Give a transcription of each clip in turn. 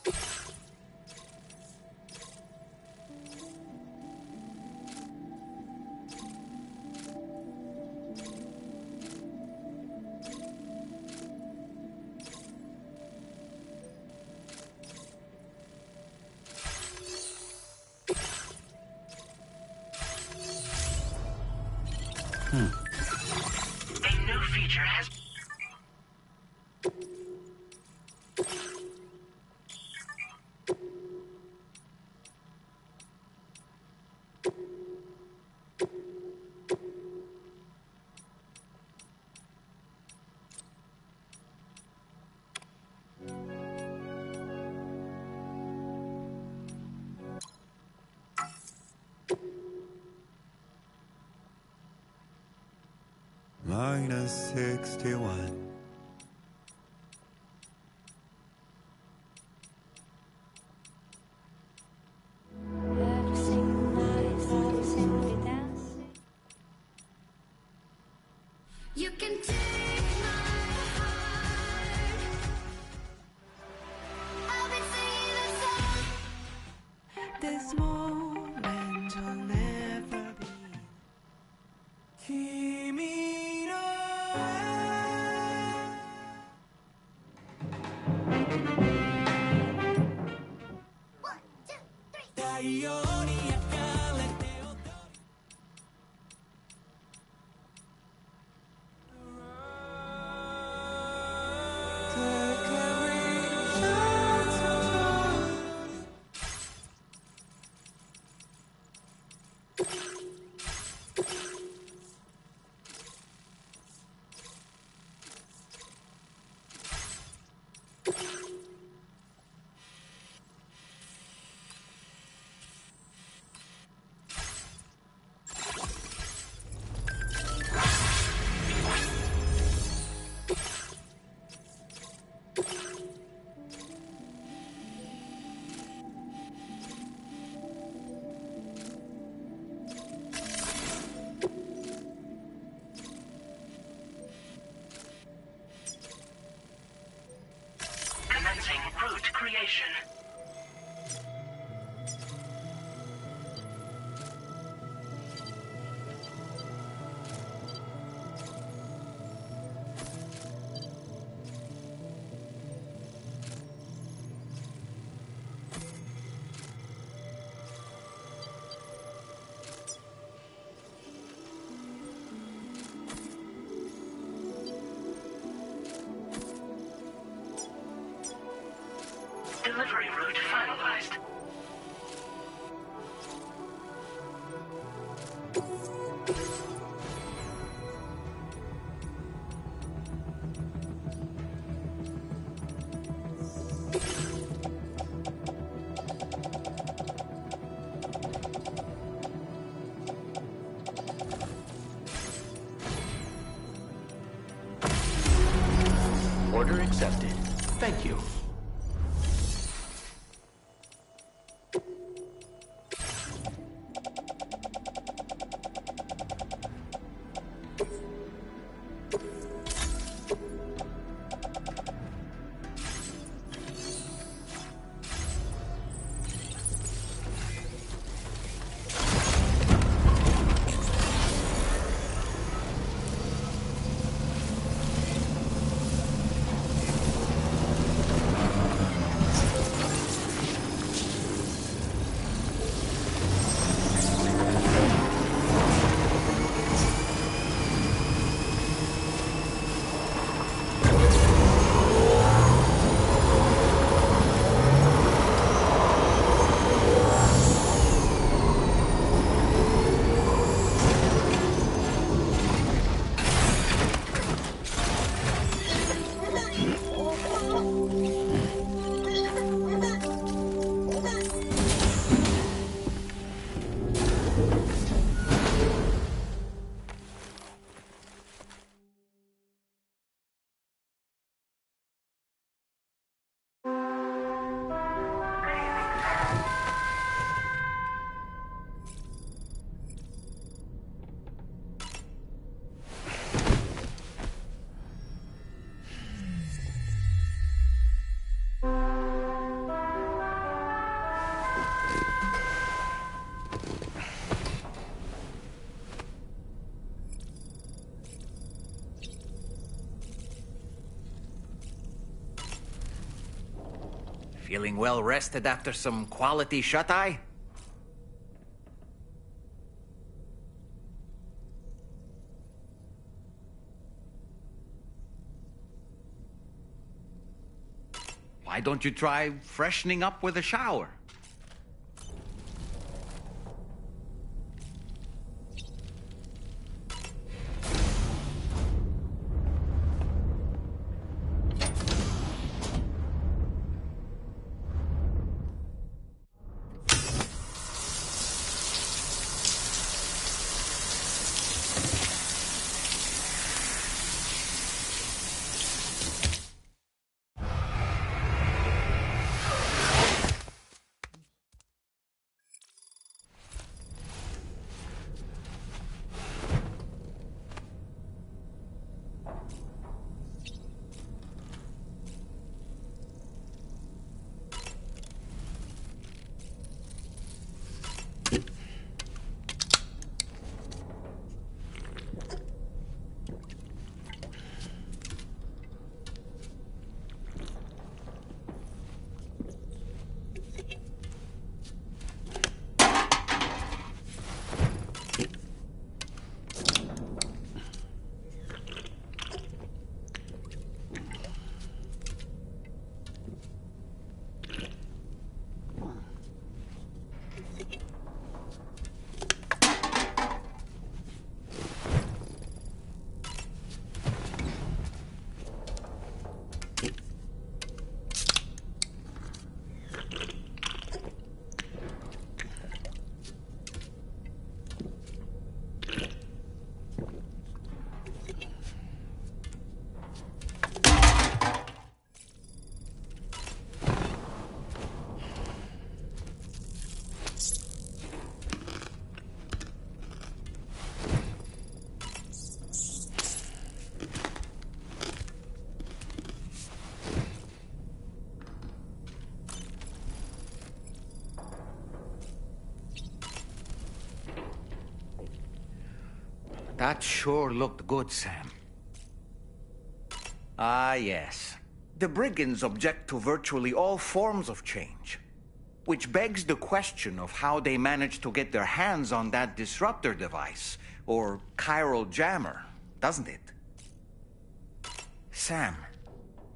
A new feature has... -61. You can take my heart. I've been singing a song. This moment will never be. 君のOne, two, three. 太陽に焼かれて踊る Take every chance Commencing route creation. Delivery route finalized. Order accepted. Thank you. Feeling well rested after some quality shut-eye? Why don't you try freshening up with a shower? That sure looked good, Sam. Ah, yes. The brigands object to virtually all forms of change, which begs the question of how they managed to get their hands on that disruptor device, or chiral jammer, doesn't it? Sam,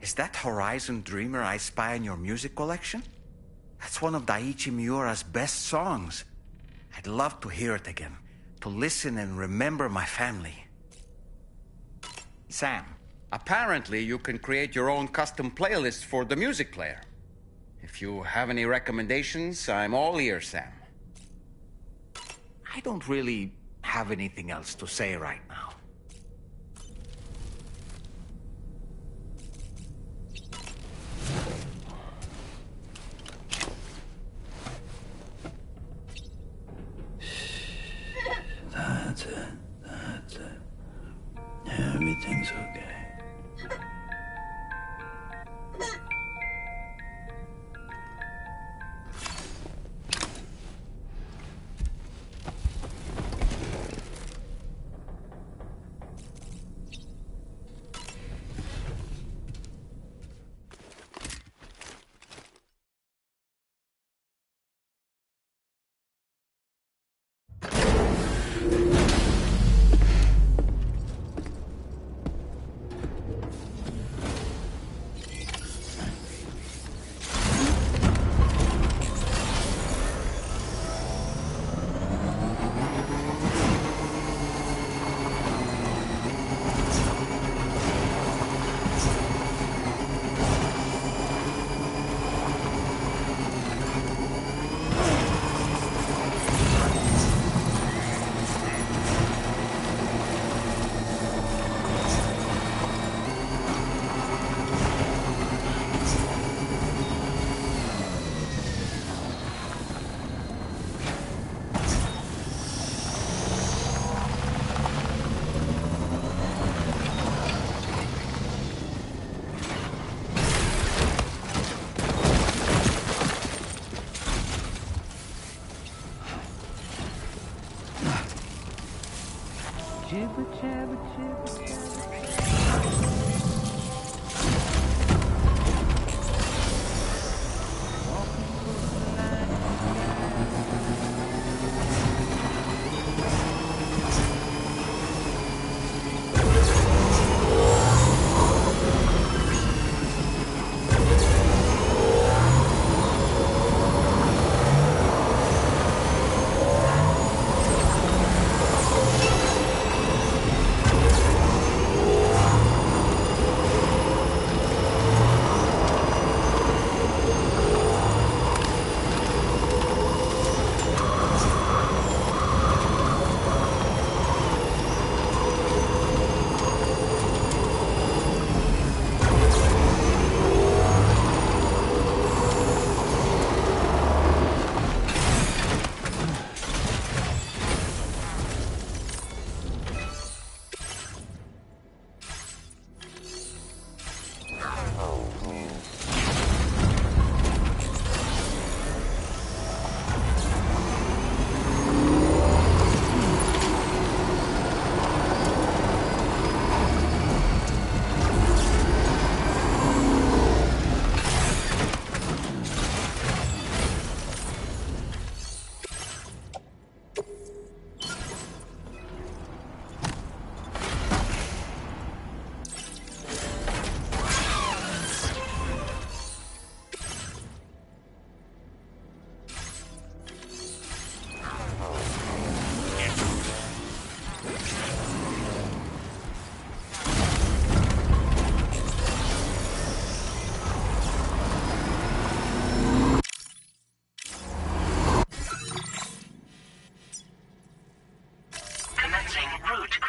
is that Horizon Dreamer I spy in your music collection? That's one of Daiichi Miura's best songs. I'd love to hear it again, to listen and remember my family. Sam, apparently you can create your own custom playlist for the music player. If you have any recommendations, I'm all ears, Sam. I don't really have anything else to say right now. That's it. That's it. Everything's okay.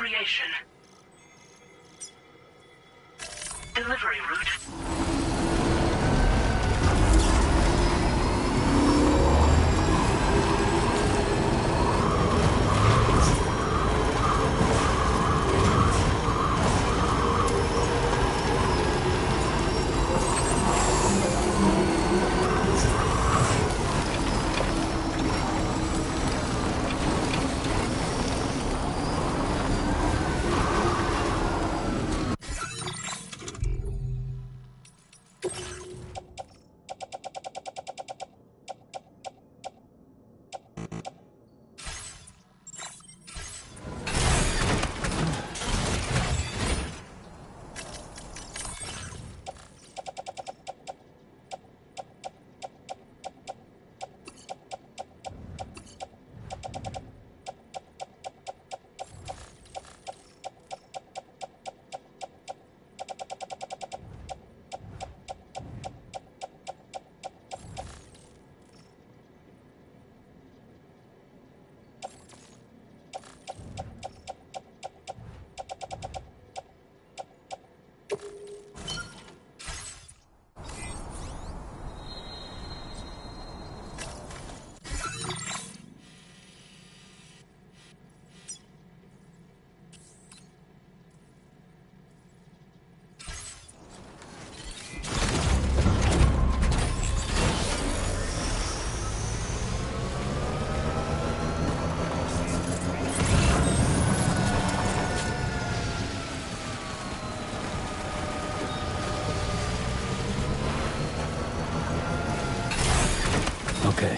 creation. Delivery route. Okay.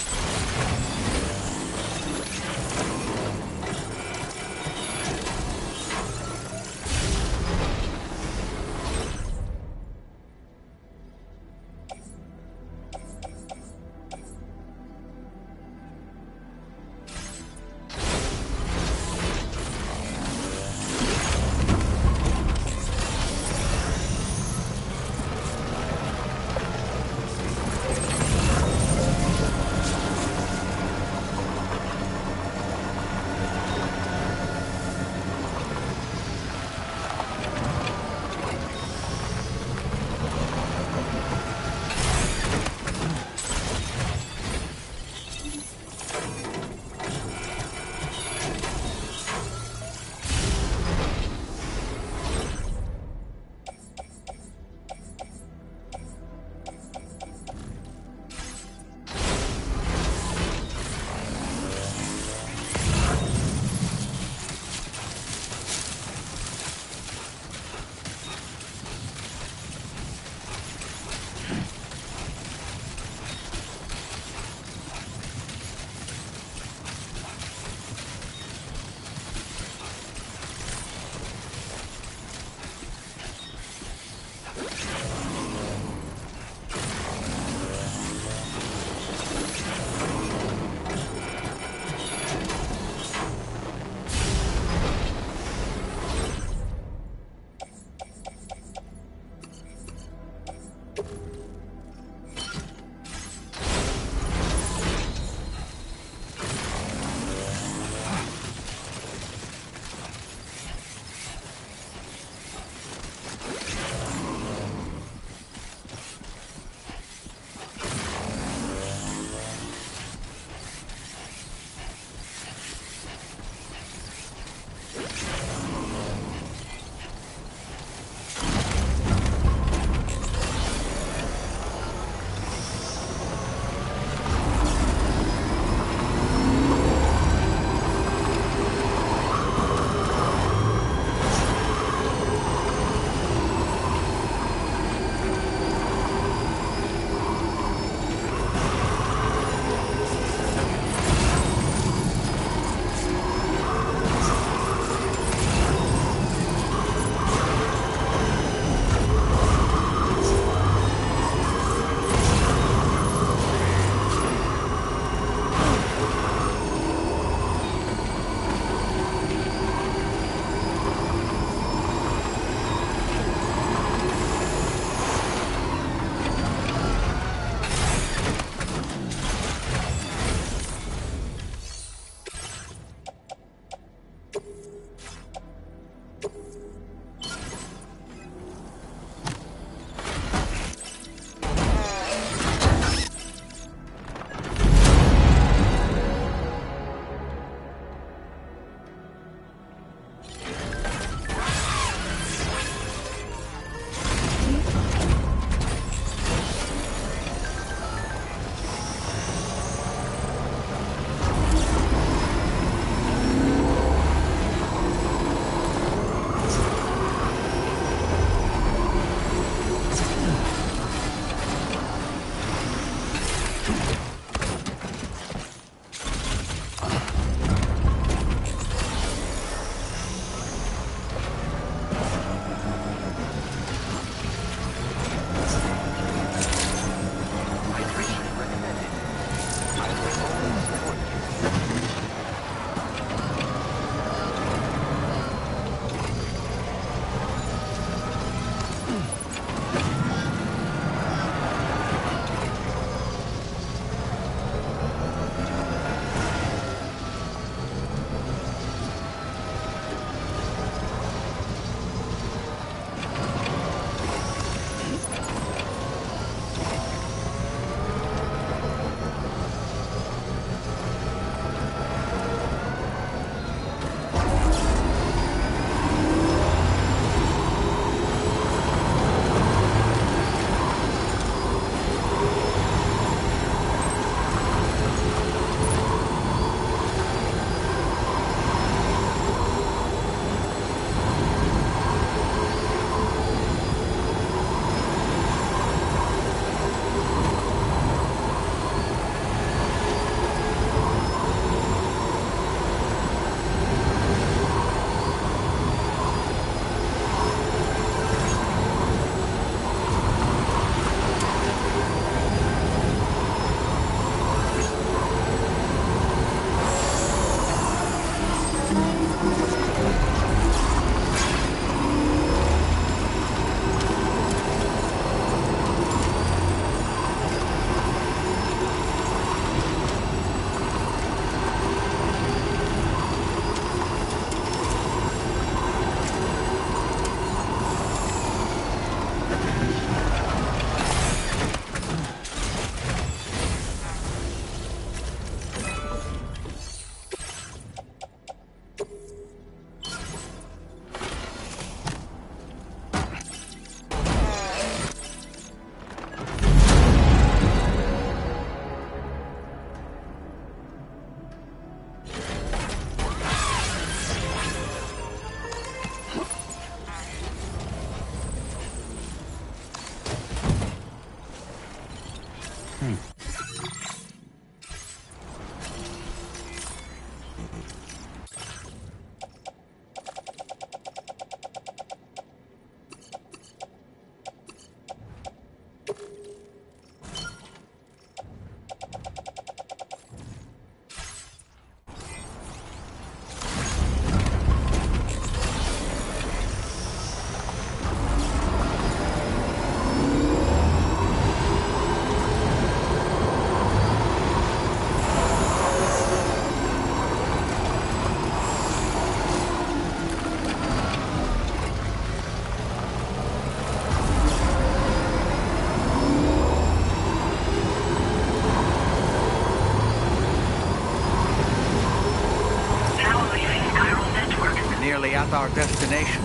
Now leaving chiral network. We're nearly at our destination.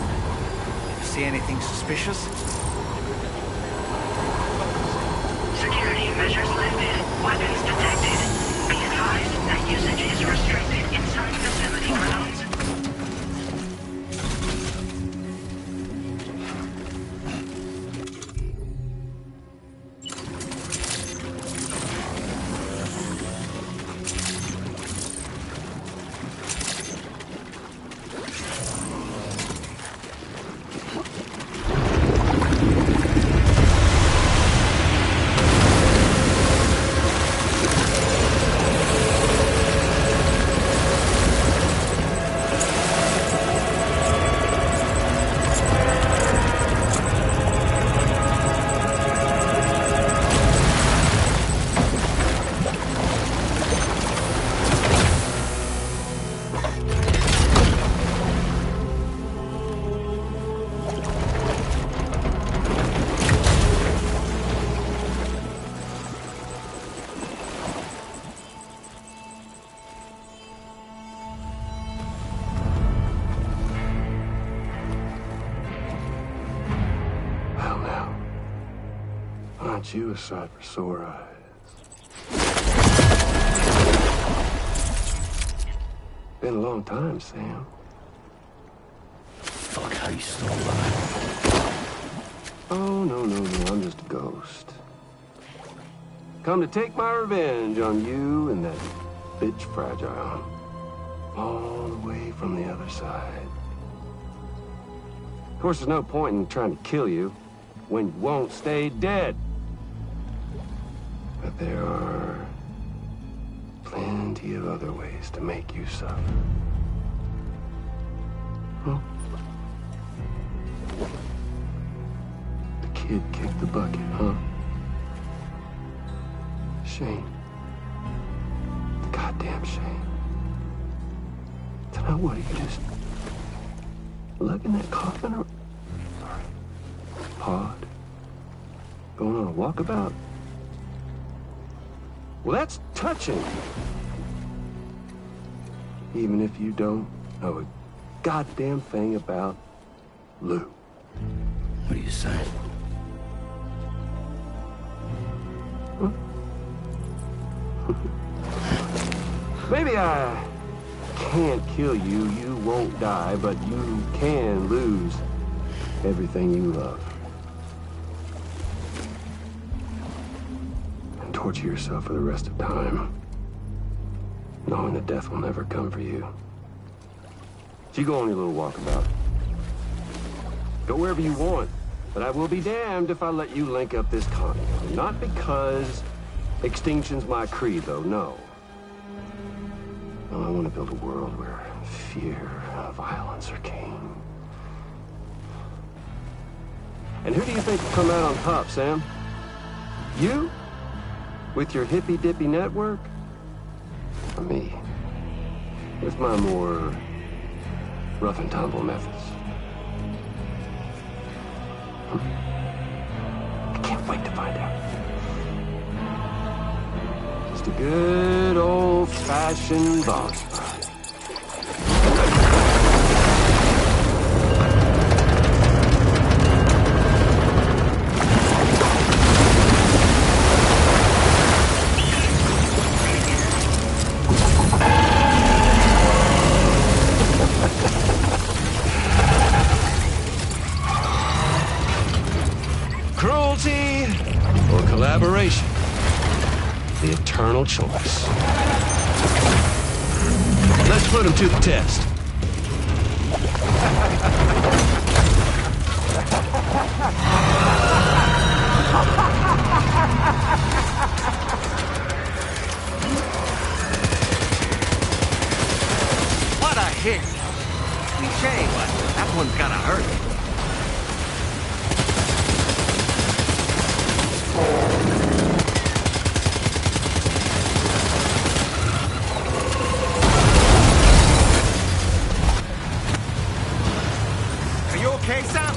See anything suspicious? Security measures lifted. Weapons detected. Be advised that usage is restricted inside facility grounds. Well, now, aren't you a sight for sore eyes? Been a long time, Sam. Fuck, how you still alive? Oh, no, I'm just a ghost. Come to take my revenge on you and that bitch Fragile. All the way from the other side. Of course, there's no point in trying to kill you when you won't stay dead. But there are plenty of other ways to make you suffer. Huh? The kid kicked the bucket, huh? Shame. Goddamn shame. So now what, are you just lugging that coffin or... Sorry. Pod? Going on a walkabout? Well, that's touching. Even if you don't know a goddamn thing about Lou. What do you say? Huh? Maybe I can't kill you, you won't die, but you can lose everything you love. And torture yourself for the rest of time, knowing that death will never come for you. So you go on your little walkabout. Go wherever you want, but I will be damned if I let you link up this continent. Not because extinction's my creed, though, no. I want to build a world where fear and violence are king. And who do you think will come out on top, Sam? You? With your hippy-dippy network? Or me? With my more rough and tumble methods? I can't wait to find out. Just a good old-fashioned boss fight. Cruelty or collaboration? The eternal choice. Let's put him to the test. What a hit! Cliche, but that one's gotta hurt. Are you okay, Sam?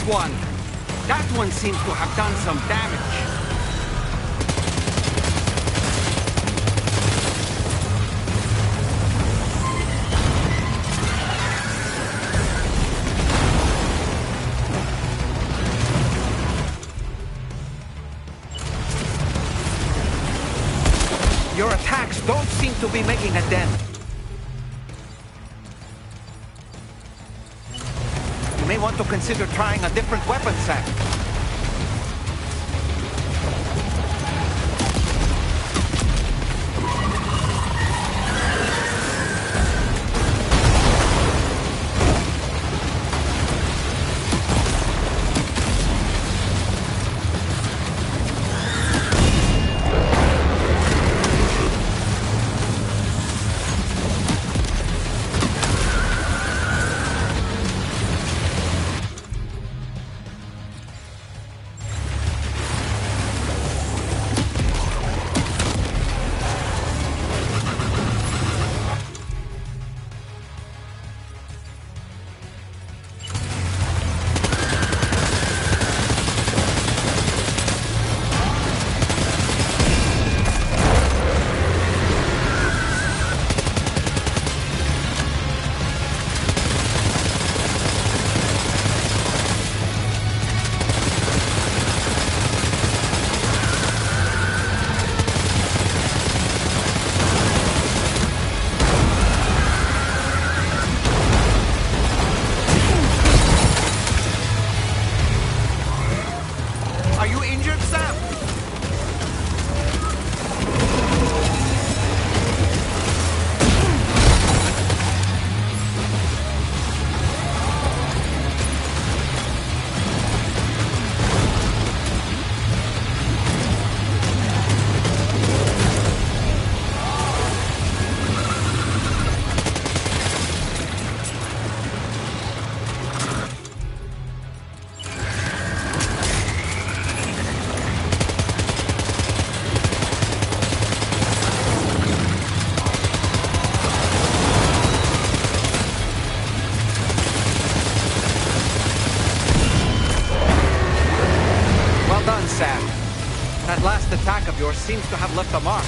One. That one seems to have done some damage. Your attacks don't seem to be making a dent. You may want to consider trying a different weapon, Sam. That last attack of yours seems to have left a mark.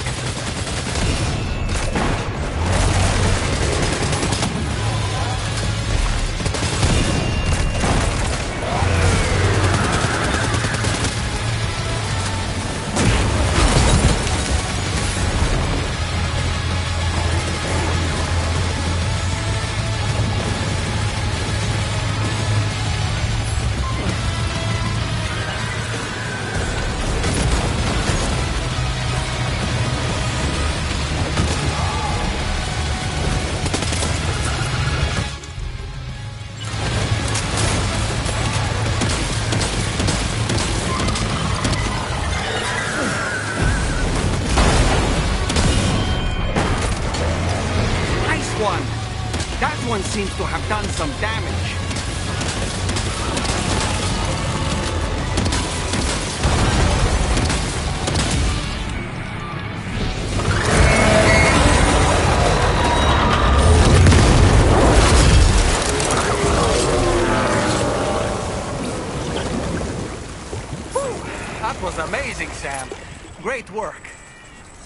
That one seems to have done some damage.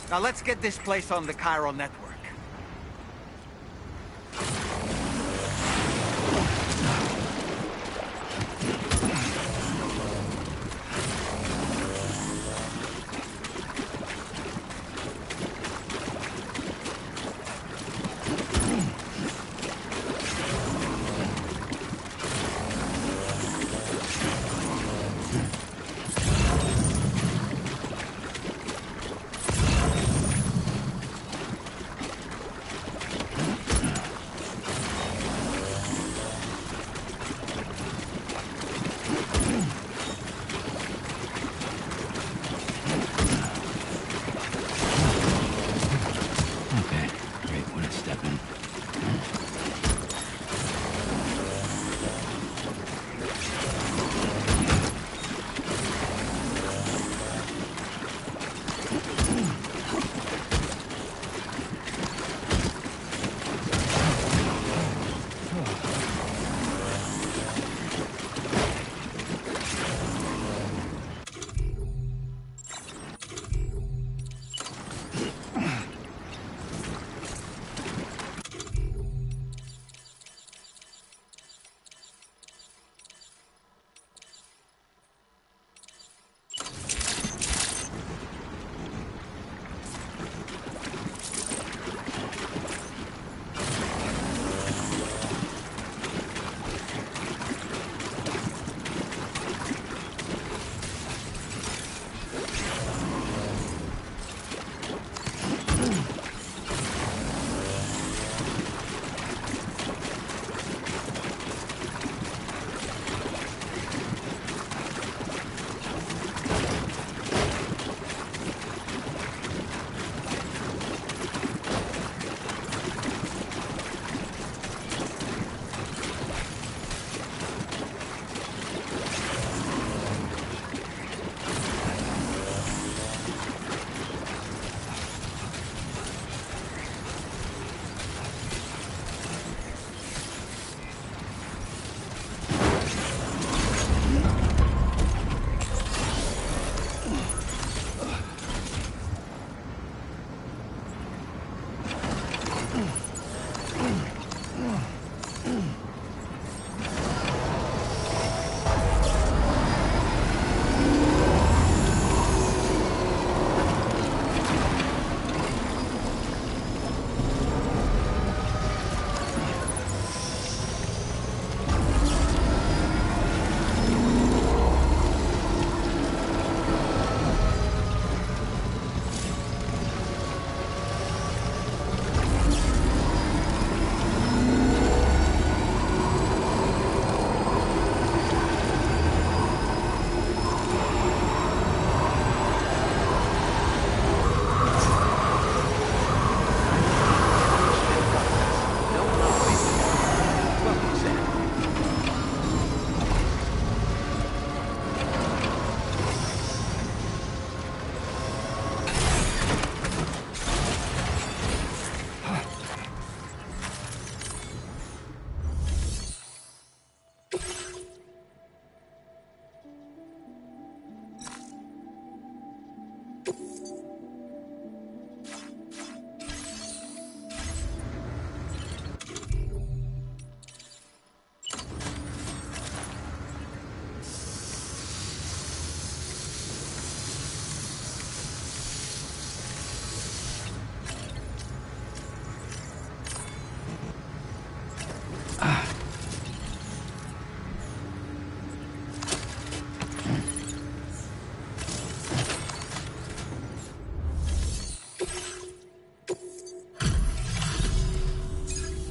Now let's get this place on the chiral network. Okay, great. What a step in.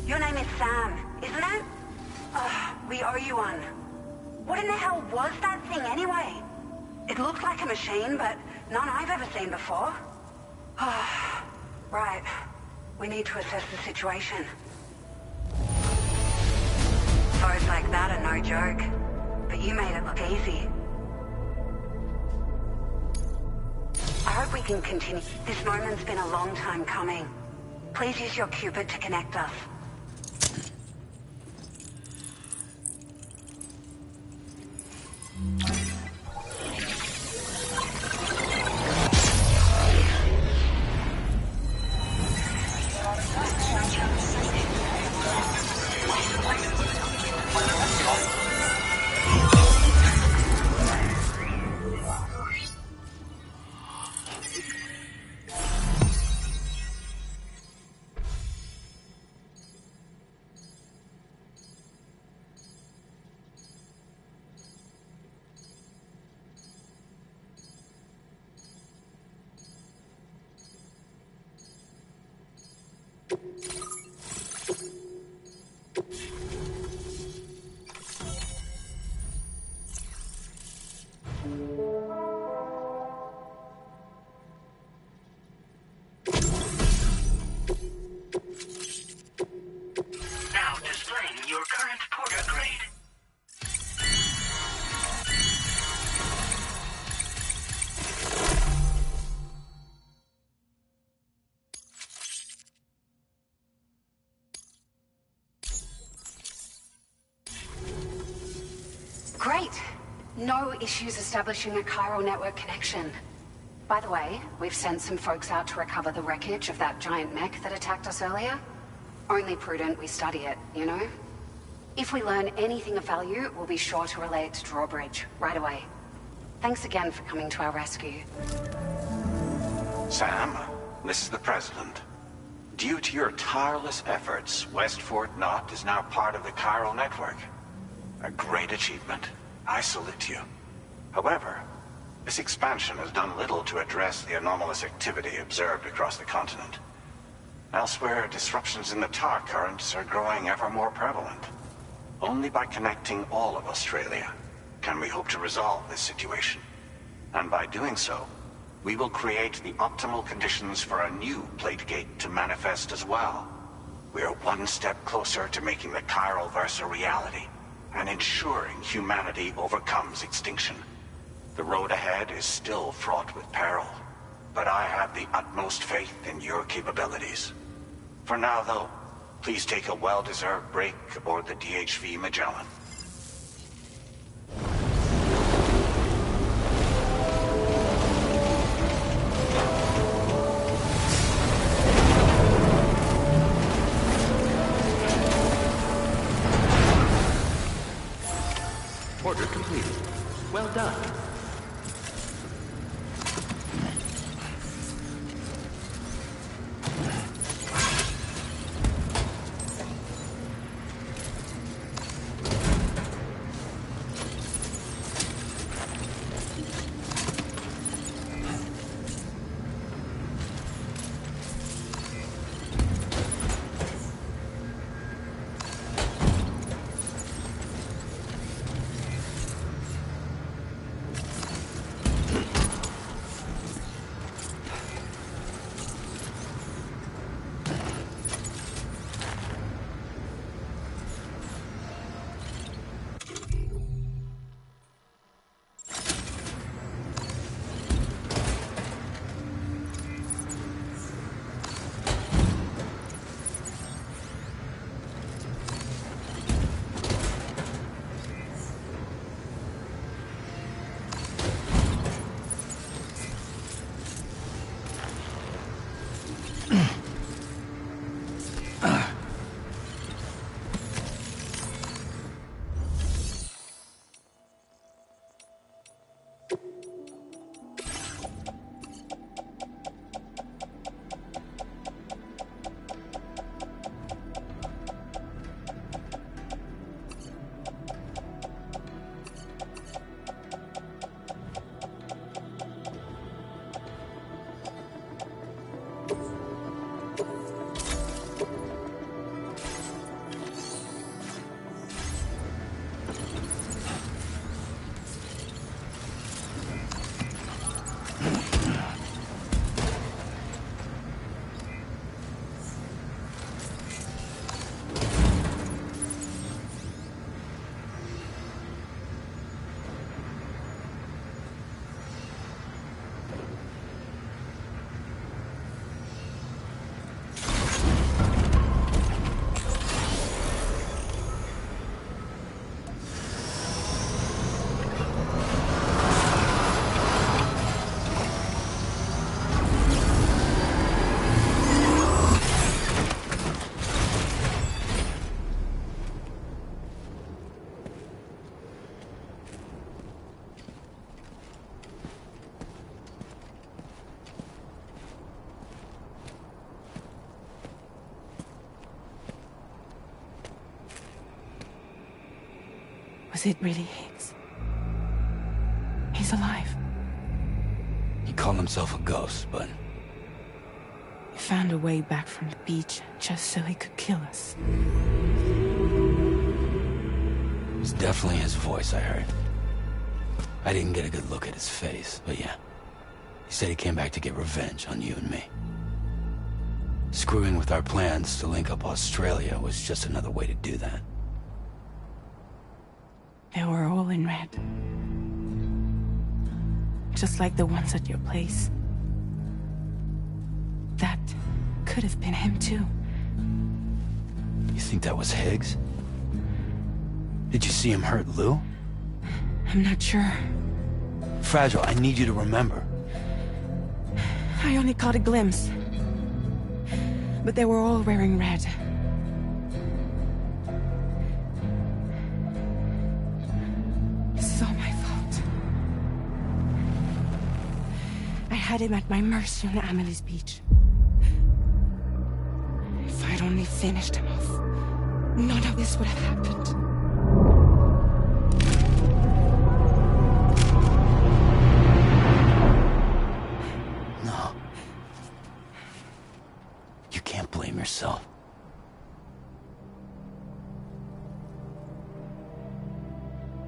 Your name is Sam, isn't it? We owe you one. What in the hell was that thing anyway? It looked like a machine, but none I've ever seen before. Right. We need to assess the situation. Foes like that are no joke. But you made it look easy. I hope we can continue. This moment's been a long time coming. Please use your Cupid to connect us. Now displaying your current porter grade. Great. No issues establishing a chiral network connection. By the way, we've sent some folks out to recover the wreckage of that giant mech that attacked us earlier. Only prudent we study it, you know? If we learn anything of value, we'll be sure to relay it to Drawbridge right away. Thanks again for coming to our rescue. Sam, this is the President. Due to your tireless efforts, West Fort Knot is now part of the chiral network. A great achievement. I salute you. However, this expansion has done little to address the anomalous activity observed across the continent. Elsewhere, disruptions in the tar currents are growing ever more prevalent. Only by connecting all of Australia can we hope to resolve this situation. And by doing so, we will create the optimal conditions for a new Plategate to manifest as well. We are one step closer to making the chiral verse a reality, and ensuring humanity overcomes extinction. The road ahead is still fraught with peril, but I have the utmost faith in your capabilities. For now, though, please take a well-deserved break aboard the DHV Magellan. Order completed. Well done. Was it really Higgs? He's alive. He called himself a ghost, but he found a way back from the beach just so he could kill us. It was definitely his voice I heard. I didn't get a good look at his face, but yeah. He said he came back to get revenge on you and me. Screwing with our plans to link up Australia was just another way to do that. They were all in red. Just like the ones at your place. That could have been him too. You think that was Higgs? Did you see him hurt Lou? I'm not sure. Fragile, I need you to remember. I only caught a glimpse. But they were all wearing red. This is all my fault. I had him at my mercy on Amelie's beach. If I'd only finished him off, none of this would have happened. No. You can't blame yourself.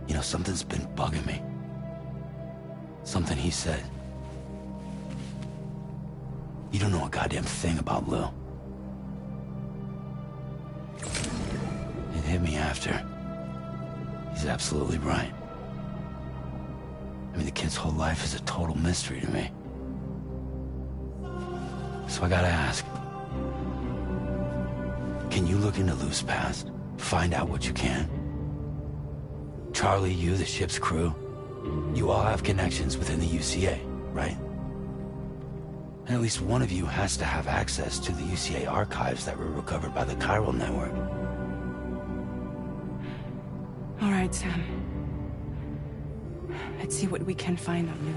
You know, something's been bugging me. Something he said. You don't know a goddamn thing about Lou. It hit me after. He's absolutely right. I mean, the kid's whole life is a total mystery to me. So I gotta ask. Can you look into Lou's past? Find out what you can? Charlie, you, the ship's crew, you all have connections within the UCA, right? And at least one of you has to have access to the UCA archives that were recovered by the Chiral Network. All right, Sam. Let's see what we can find on Lou.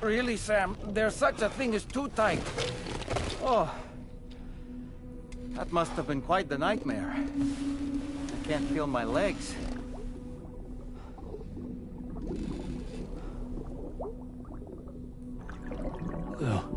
Really, Sam? There's such a thing as too tight. Oh. That must have been quite the nightmare. I can't feel my legs. Lou.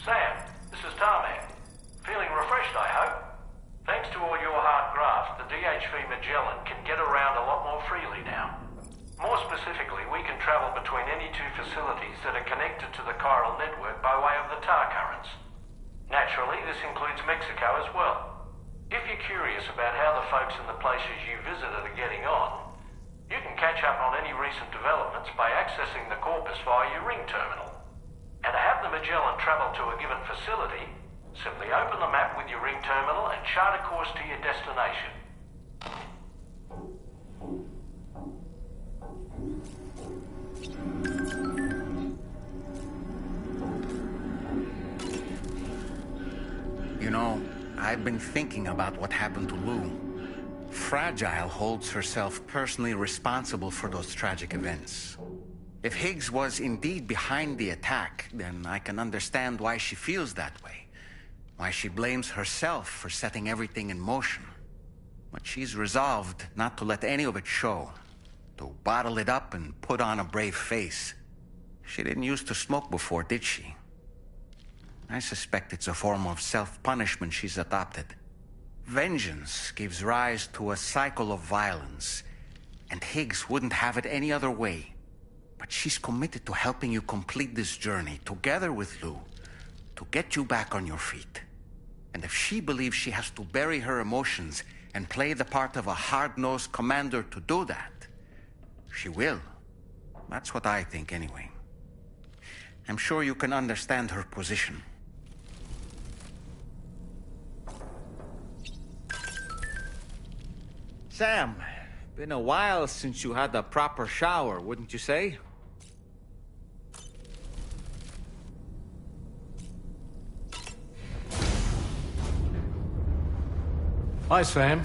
Sam, this is Tarman. Feeling refreshed, I hope? Thanks to all your hard graft, the DHV Magellan can get around a lot more freely now. More specifically, we can travel between any two facilities that are connected to the chiral network by way of the tar currents. Naturally, this includes Mexico as well. If you're curious about how the folks in the places you visited are getting on, you can catch up on any recent developments by accessing the corpus via your ring terminal. And to have the Magellan travel to a given facility, simply open the map with your ring terminal and chart a course to your destination. You know, I've been thinking about what happened to Lou. Fragile holds herself personally responsible for those tragic events. If Higgs was indeed behind the attack, then I can understand why she feels that way. Why she blames herself for setting everything in motion. But she's resolved not to let any of it show. To bottle it up and put on a brave face. She didn't used to smoke before, did she? I suspect it's a form of self-punishment she's adopted. Vengeance gives rise to a cycle of violence, and Higgs wouldn't have it any other way. But she's committed to helping you complete this journey, together with Lou, to get you back on your feet. And if she believes she has to bury her emotions and play the part of a hard-nosed commander to do that, she will. That's what I think, anyway. I'm sure you can understand her position. Sam, been a while since you had a proper shower, wouldn't you say? Hi, Sam.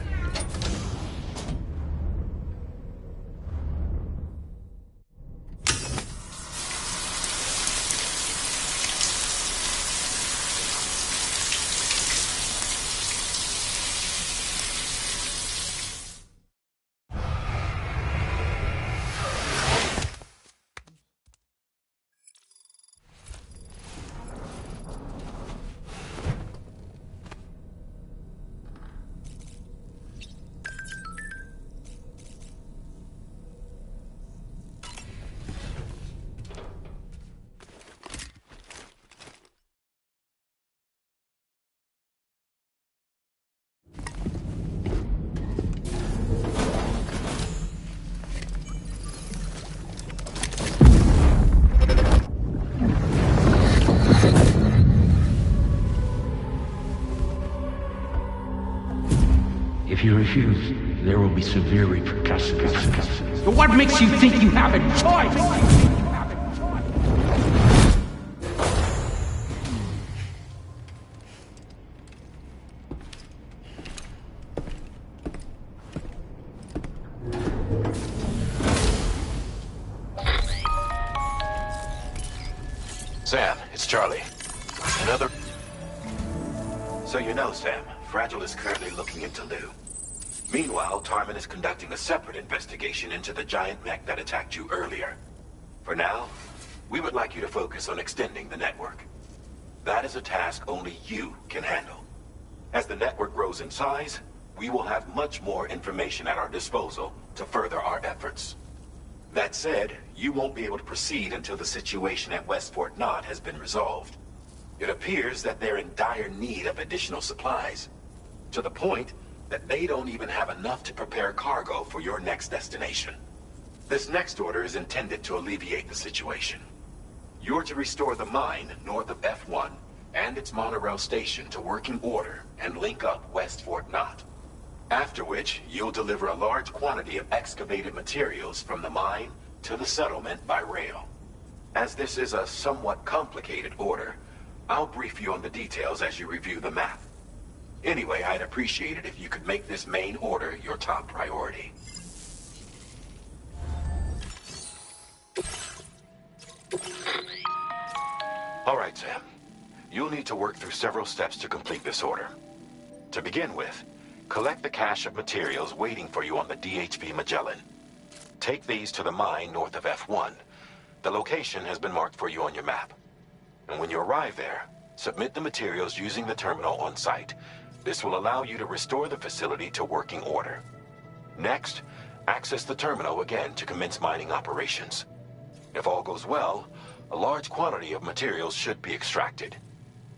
If you refuse, there will be severe repercussions. But what makes you think you have a choice? Sam, it's Charlie. Another... So you know, Sam, Fragile is currently looking into Lou. Meanwhile, Tarman is conducting a separate investigation into the giant mech that attacked you earlier. For now, we would like you to focus on extending the network. That is a task only you can handle. As the network grows in size, we will have much more information at our disposal to further our efforts. That said, you won't be able to proceed until the situation at West Fort Knott has been resolved. It appears that they're in dire need of additional supplies, to the point that they don't even have enough to prepare cargo for your next destination. This next order is intended to alleviate the situation. You're to restore the mine north of F1 and its monorail station to working order and link up West Fort Knott. After which, you'll deliver a large quantity of excavated materials from the mine to the settlement by rail. As this is a somewhat complicated order, I'll brief you on the details as you review the map. Anyway, I'd appreciate it if you could make this main order your top priority. All right, Sam. You'll need to work through several steps to complete this order. To begin with, collect the cache of materials waiting for you on the DHP Magellan. Take these to the mine north of F1. The location has been marked for you on your map. And when you arrive there, submit the materials using the terminal on site. This will allow you to restore the facility to working order. Next, access the terminal again to commence mining operations. If all goes well, a large quantity of materials should be extracted.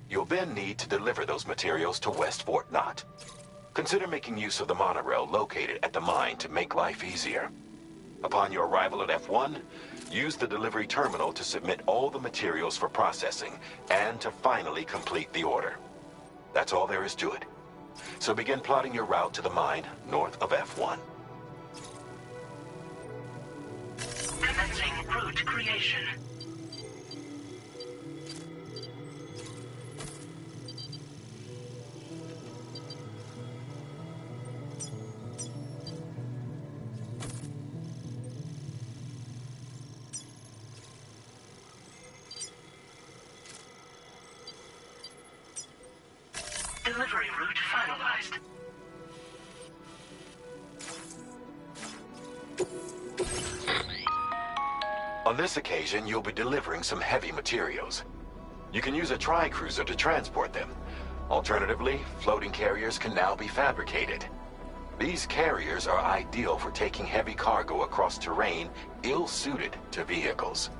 You'll then need to deliver those materials to West Fort Knott. Consider making use of the monorail located at the mine to make life easier. Upon your arrival at F1, use the delivery terminal to submit all the materials for processing and to finally complete the order. That's all there is to it. So begin plotting your route to the mine north of F1. Commencing route creation. Delivery route finalized. On this occasion, you'll be delivering some heavy materials. You can use a tri-cruiser to transport them. Alternatively, floating carriers can now be fabricated. These carriers are ideal for taking heavy cargo across terrain ill-suited to vehicles.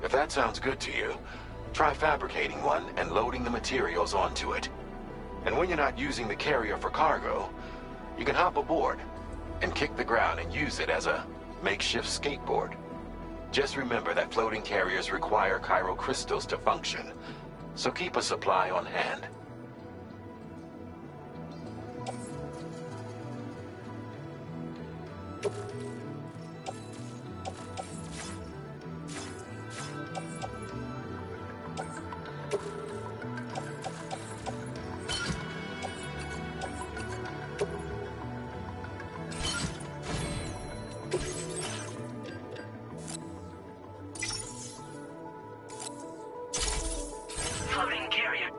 If that sounds good to you, try fabricating one and loading the materials onto it. And when you're not using the carrier for cargo, you can hop aboard and kick the ground and use it as a makeshift skateboard. Just remember that floating carriers require chiral crystals to function, so keep a supply on hand. Floating carrier.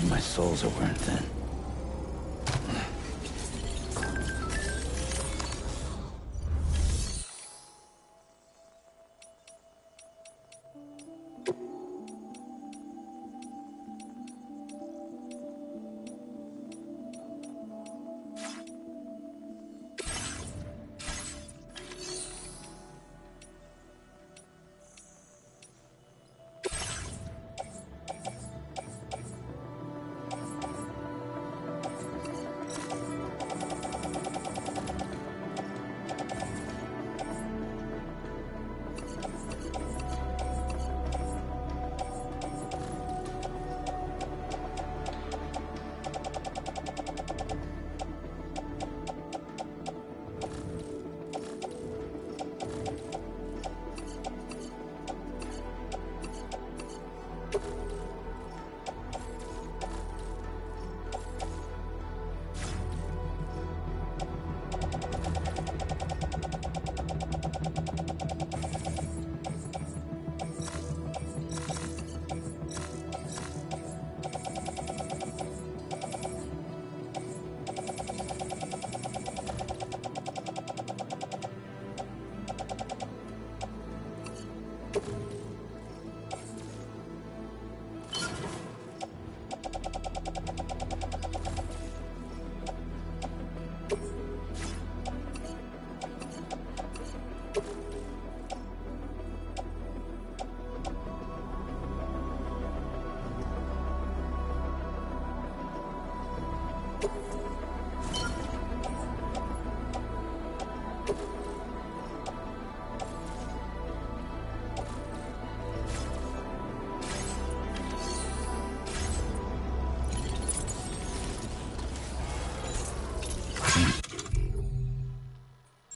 My souls are wearing thin.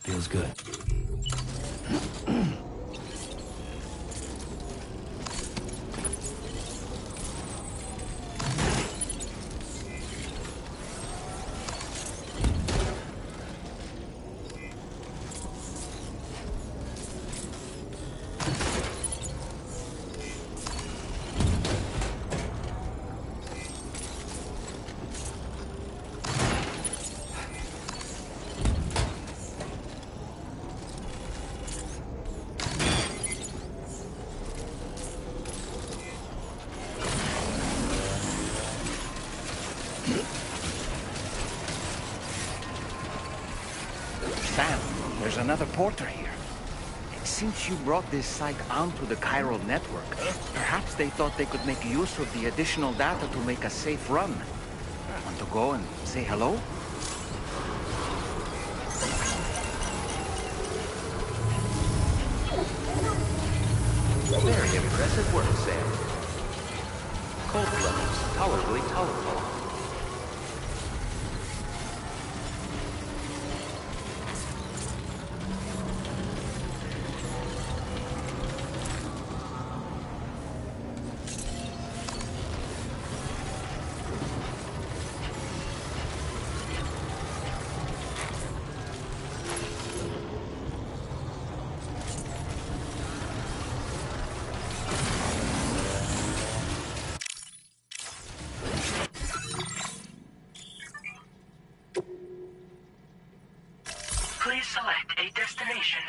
Feels good. Sam, there's another porter here. Since you brought this site onto the chiral network, perhaps they thought they could make use of the additional data to make a safe run. Want to go and say hello? Very impressive work, Sam. Cold levels tolerably tolerable. select a destination.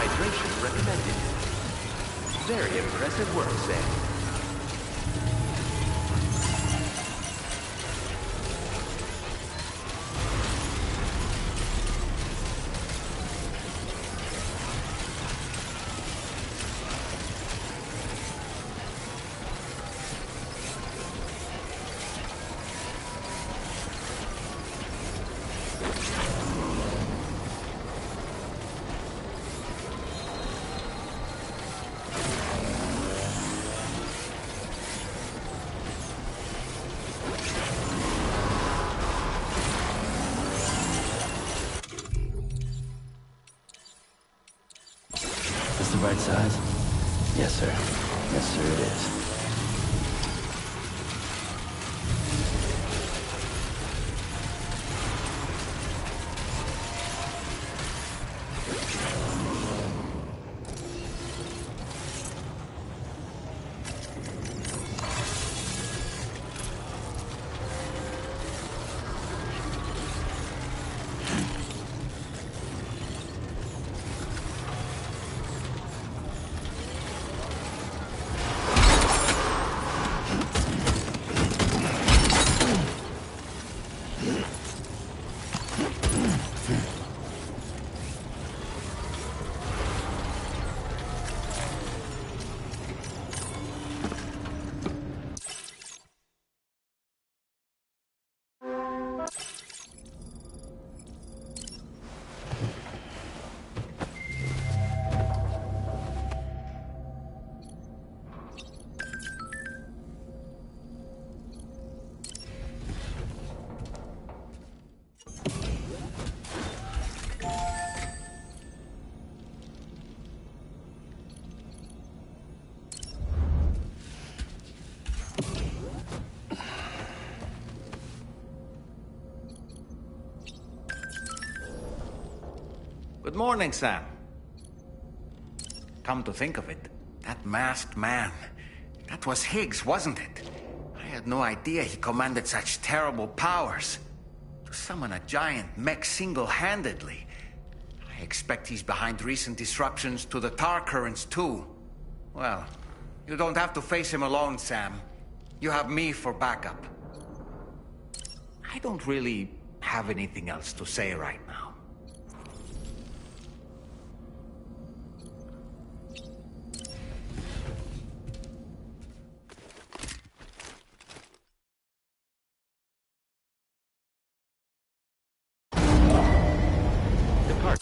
Hydration recommended. Very impressive work, Sam. This the right size? Yes, sir. Yes, sir, it is. Good morning, Sam. Come to think of it, that masked man, that was Higgs, wasn't it? I had no idea he commanded such terrible powers. To summon a giant mech single-handedly. I expect he's behind recent disruptions to the tar currents, too. Well, you don't have to face him alone, Sam. You have me for backup. I don't really have anything else to say right now. Depart.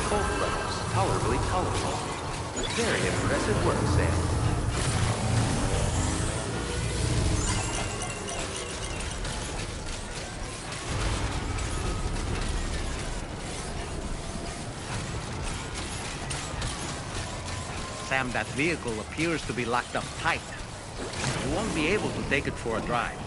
Both levels tolerably tolerable. Very impressive work, Sam. Sam, that vehicle appears to be locked up tight. You won't be able to take it for a drive.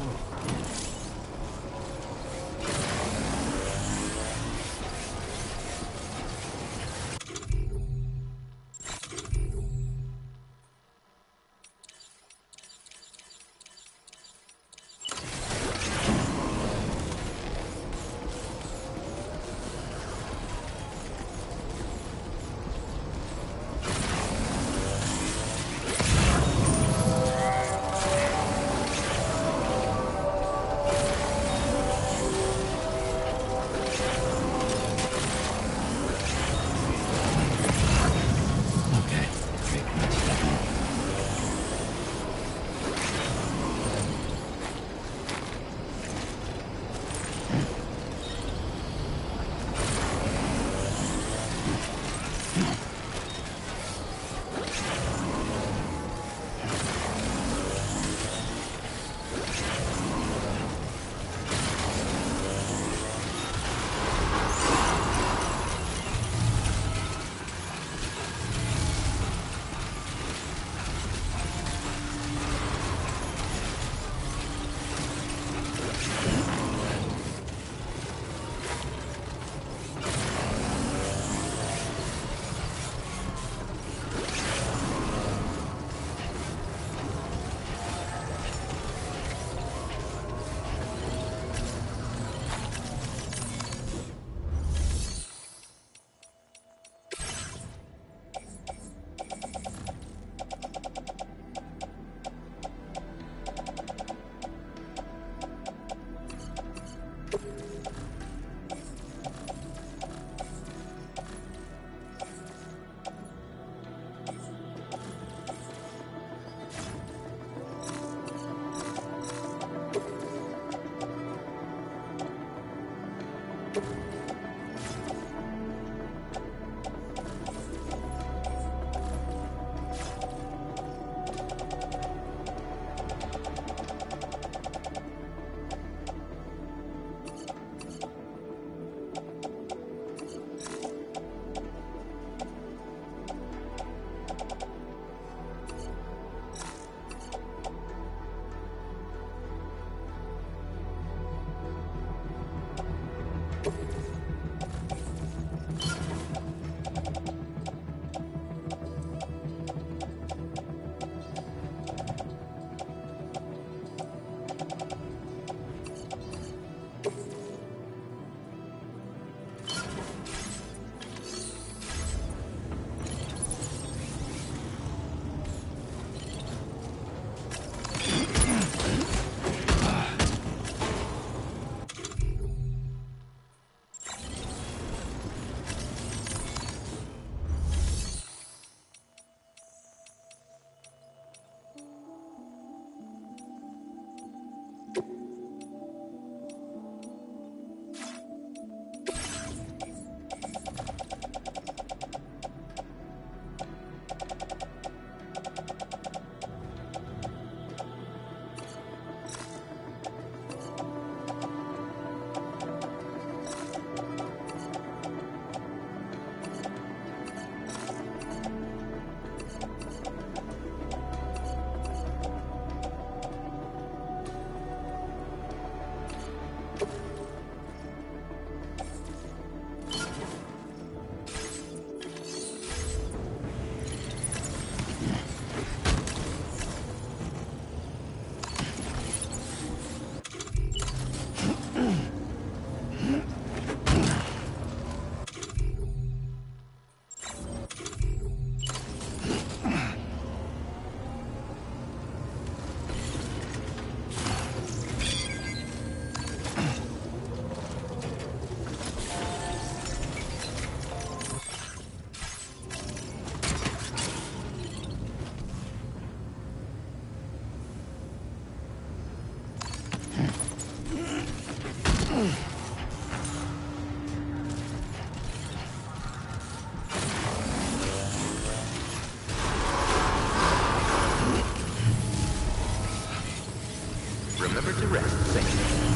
Remember to rest safely.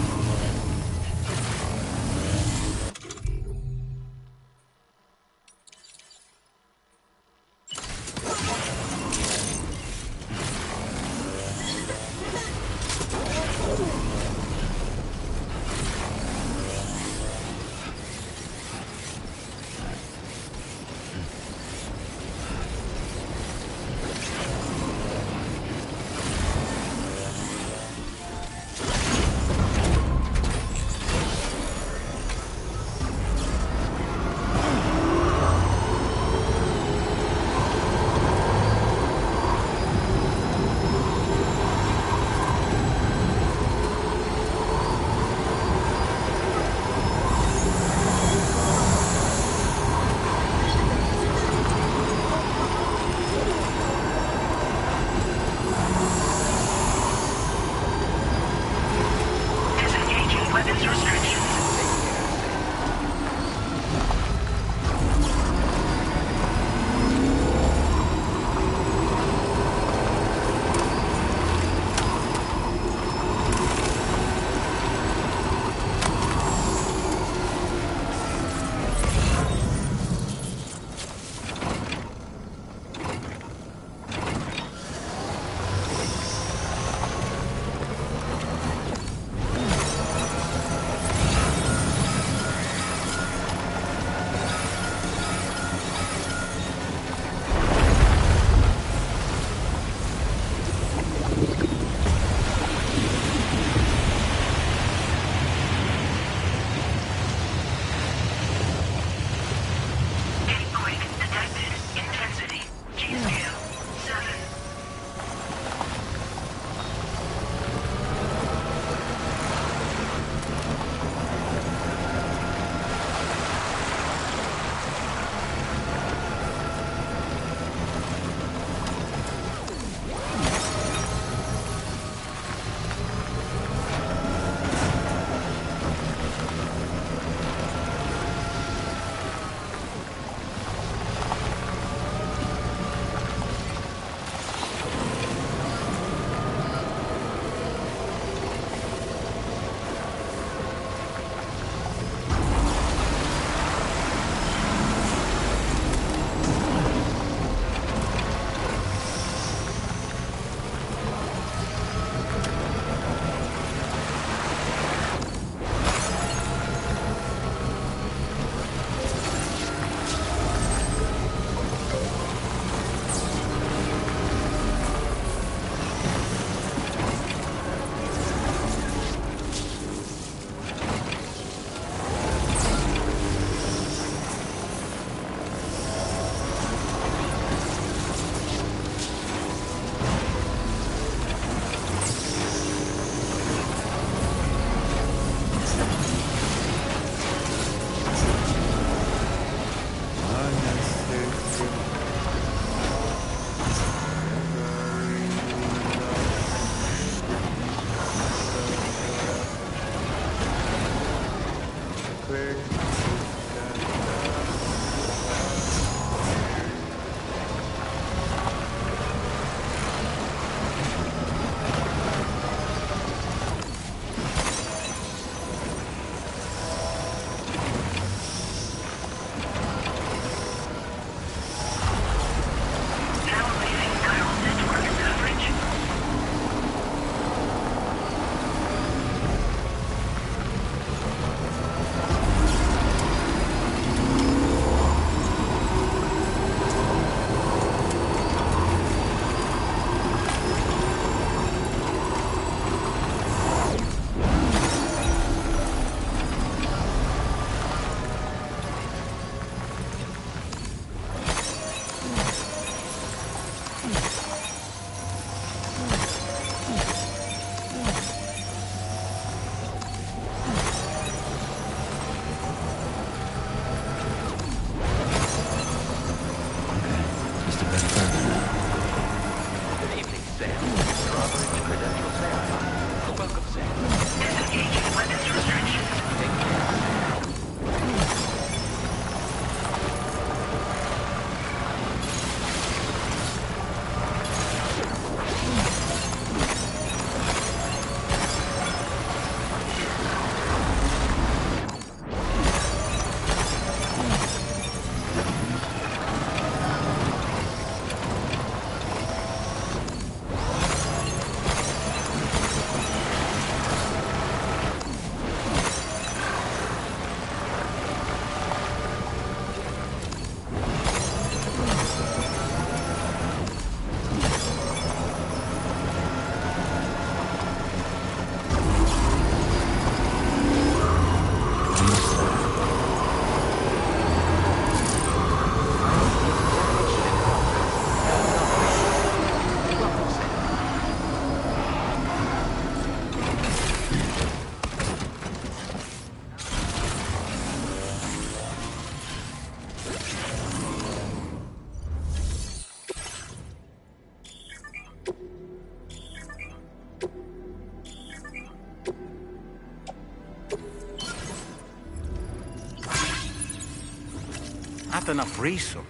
enough resource.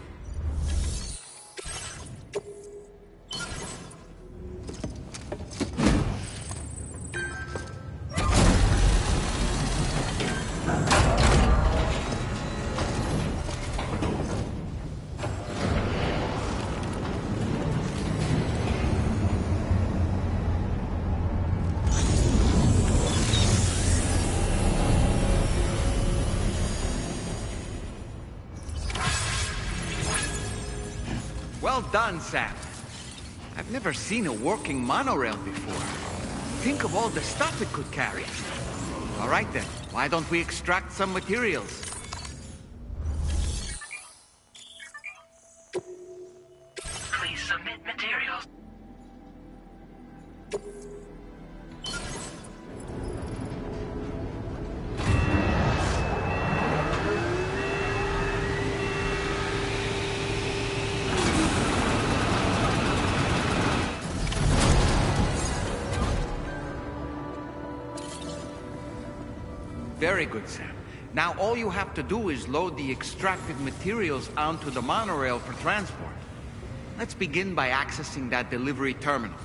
Well done, Sam. I've never seen a working monorail before. Think of all the stuff it could carry. All right then, why don't we extract some materials? Please submit materials. Very good, Sam. Now all you have to do is load the extracted materials onto the monorail for transport. Let's begin by accessing that delivery terminal.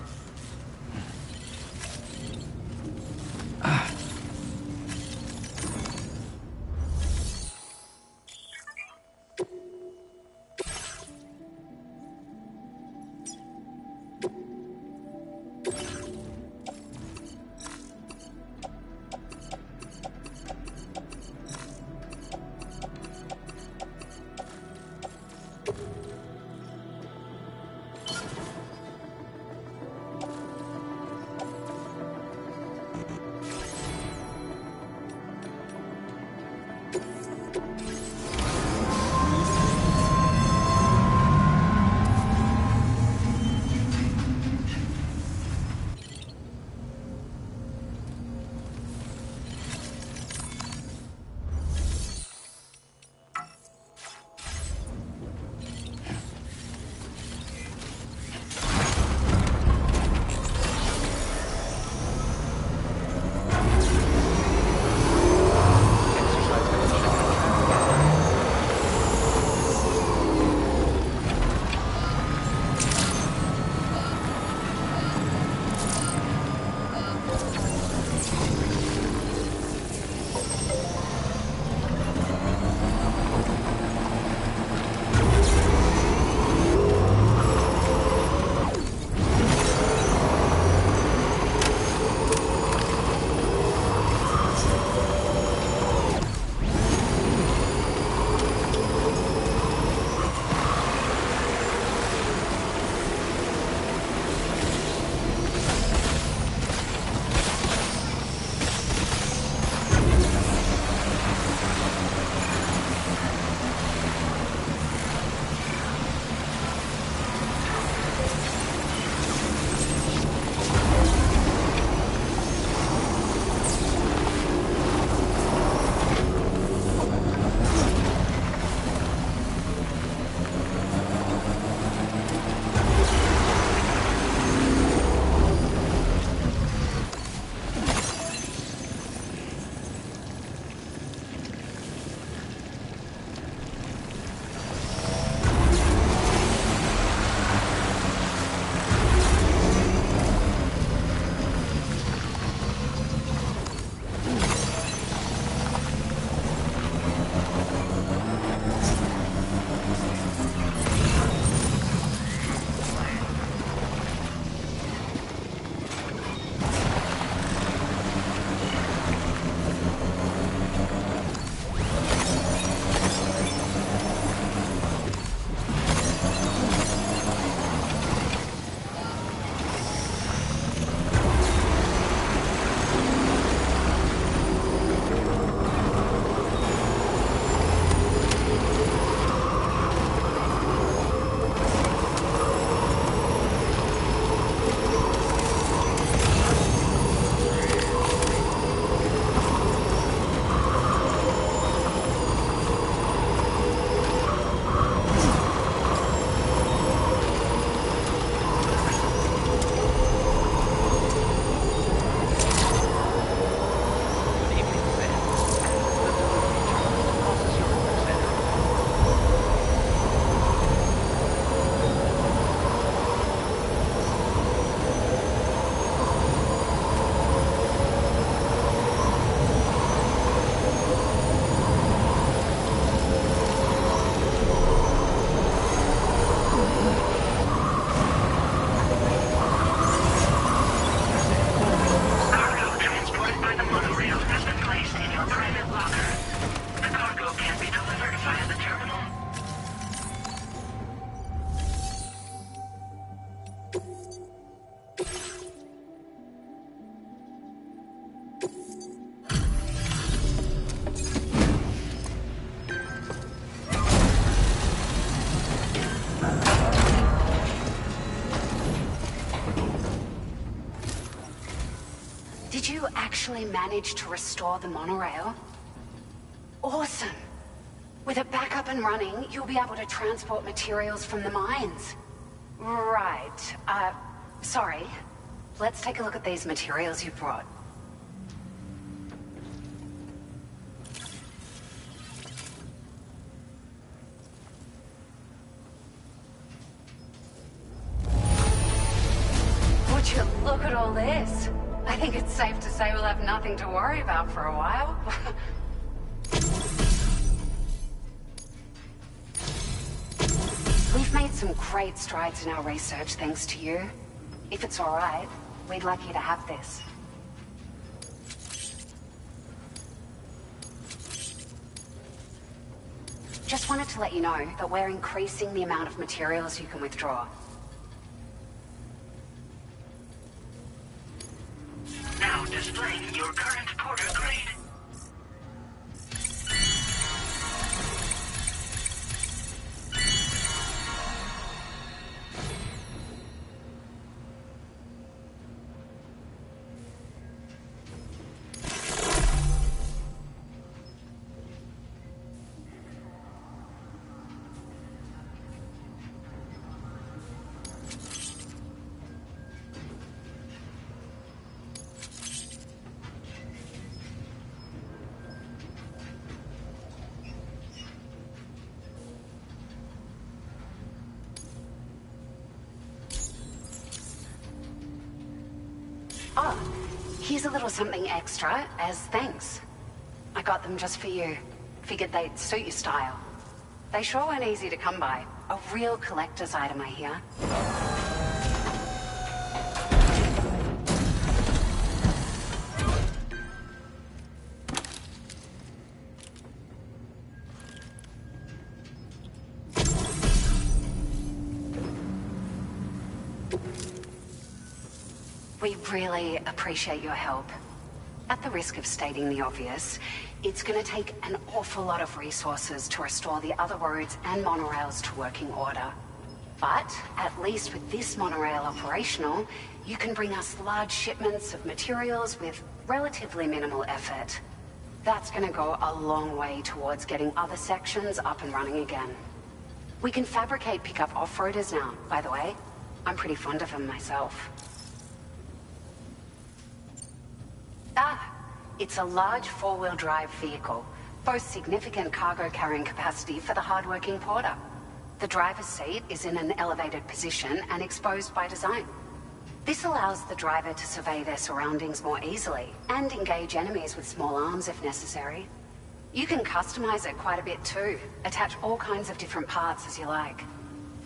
Did you actually manage to restore the monorail? Awesome! With it back up and running, you'll be able to transport materials from the mines. Right. Sorry. Let's take a look at these materials you brought. Would you look at all this? I think it's safe to say we'll have nothing to worry about for a while. We've made some great strides in our research thanks to you. If it's all right, we'd like you to have this. Just wanted to let you know that we're increasing the amount of materials you can withdraw. Now displaying your current porter grade. Oh, here's a little something extra as thanks. I got them just for you. Figured they'd suit your style. They sure weren't easy to come by. A real collector's item, I hear. We really appreciate your help. At the risk of stating the obvious, it's going to take an awful lot of resources to restore the other roads and monorails to working order. But at least with this monorail operational, you can bring us large shipments of materials with relatively minimal effort. That's going to go a long way towards getting other sections up and running again. We can fabricate pickup off-roaders now, by the way. I'm pretty fond of them myself. It's a large four-wheel drive vehicle, boasts significant cargo carrying capacity for the hard-working porter. The driver's seat is in an elevated position and exposed by design. This allows the driver to survey their surroundings more easily and engage enemies with small arms if necessary. You can customize it quite a bit too, attach all kinds of different parts as you like.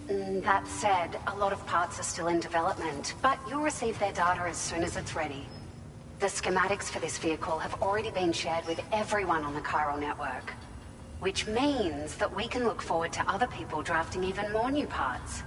That said, a lot of parts are still in development, but you'll receive their data as soon as it's ready. The schematics for this vehicle have already been shared with everyone on the chiral network, which means that we can look forward to other people drafting even more new parts.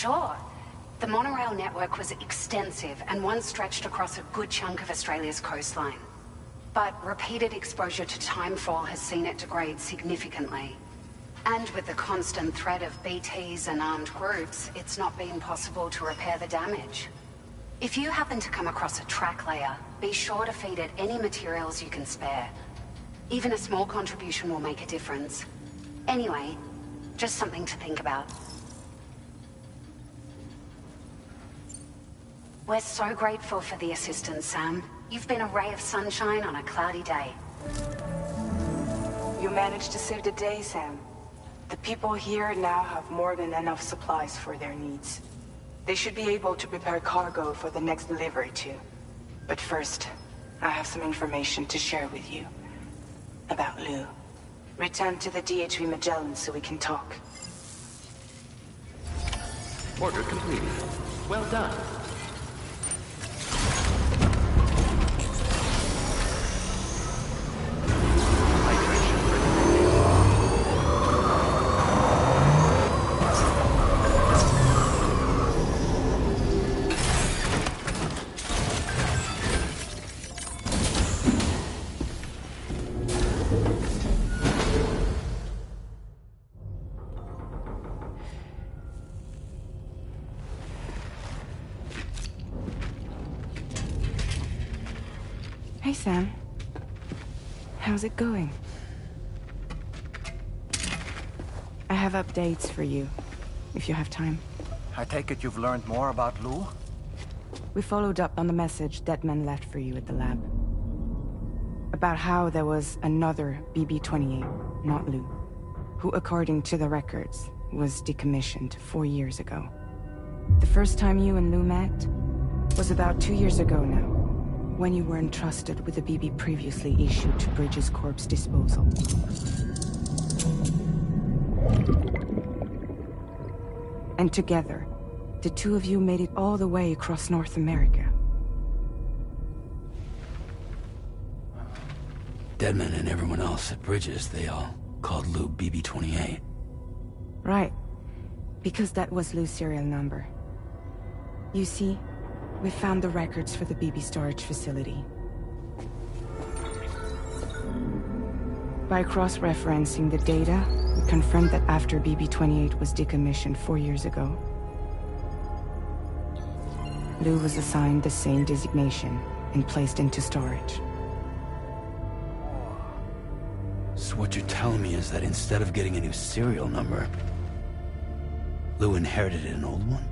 Sure. The monorail network was extensive and once stretched across a good chunk of Australia's coastline. But repeated exposure to timefall has seen it degrade significantly. And with the constant threat of BTs and armed groups, it's not been possible to repair the damage. If you happen to come across a track layer, be sure to feed it any materials you can spare. Even a small contribution will make a difference. Anyway, just something to think about. We're so grateful for the assistance, Sam. You've been a ray of sunshine on a cloudy day. You managed to save the day, Sam. The people here now have more than enough supplies for their needs. They should be able to prepare cargo for the next delivery too. But first, I have some information to share with you. About Lou. Return to the DHV Magellan so we can talk. Order completed. Well done. Hey, Sam. How's it going? I have updates for you, if you have time. I take it you've learned more about Lou? We followed up on the message Deadman left for you at the lab. About how there was another BB-28, not Lou, who, according to the records, was decommissioned 4 years ago. The first time you and Lou met was about 2 years ago now, when you were entrusted with the BB previously issued to Bridges Corp's disposal. And together, the two of you made it all the way across North America. Deadman and everyone else at Bridges, they all called Lou BB-28. Right. Because that was Lou's serial number. You see, we found the records for the BB storage facility. By cross-referencing the data, we confirmed that after BB-28 was decommissioned 4 years ago, Lou was assigned the same designation and placed into storage. So what you're telling me is that instead of getting a new serial number, Lou inherited an old one?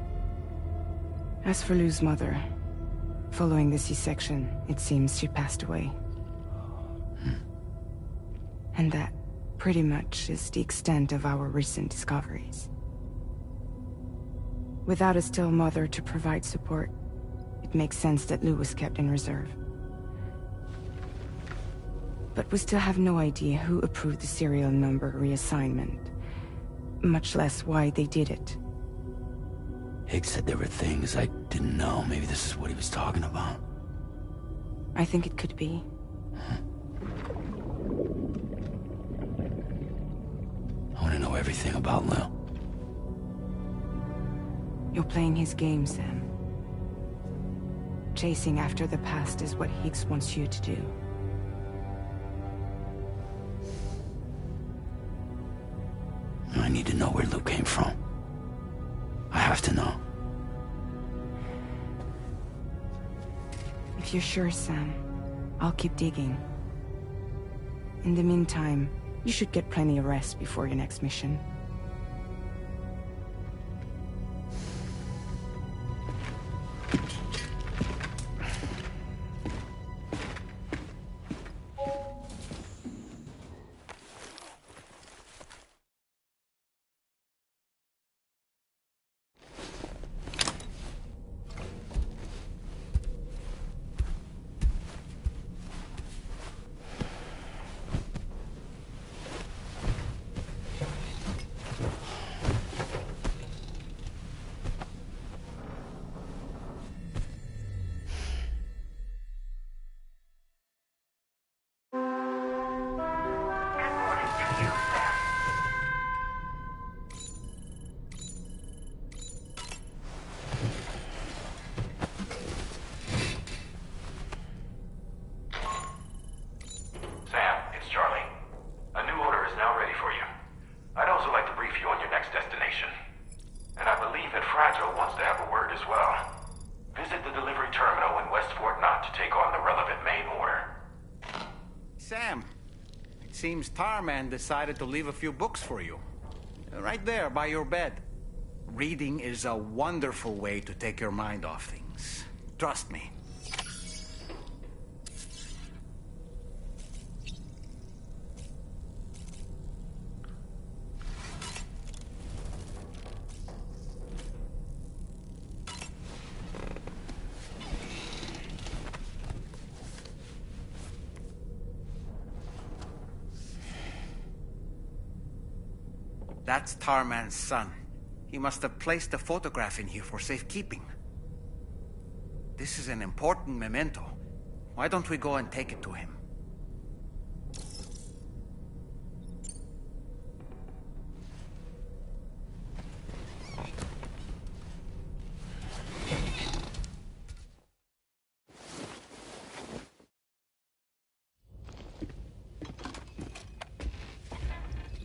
As for Lou's mother, following the C-section, it seems she passed away. And that, pretty much, is the extent of our recent discoveries. Without a still mother to provide support, it makes sense that Lou was kept in reserve. But we still have no idea who approved the serial number reassignment, much less why they did it. Higgs said there were things I didn't know. Maybe this is what he was talking about. I think it could be. I want to know everything about Lou. You're playing his game, Sam. Chasing after the past is what Higgs wants you to do. I need to know where Lou came from. I have to know. If you're sure, Sam, I'll keep digging. In the meantime, you should get plenty of rest before your next mission. I'd also like to brief you on your next destination. And I believe that Fragile wants to have a word as well. Visit the delivery terminal in West Fort Knott to take on the relevant main order. Sam, it seems Tarman decided to leave a few books for you. Right there, by your bed. Reading is a wonderful way to take your mind off things. Trust me. That's Tarman's son. He must have placed a photograph in here for safekeeping. This is an important memento. Why don't we go and take it to him?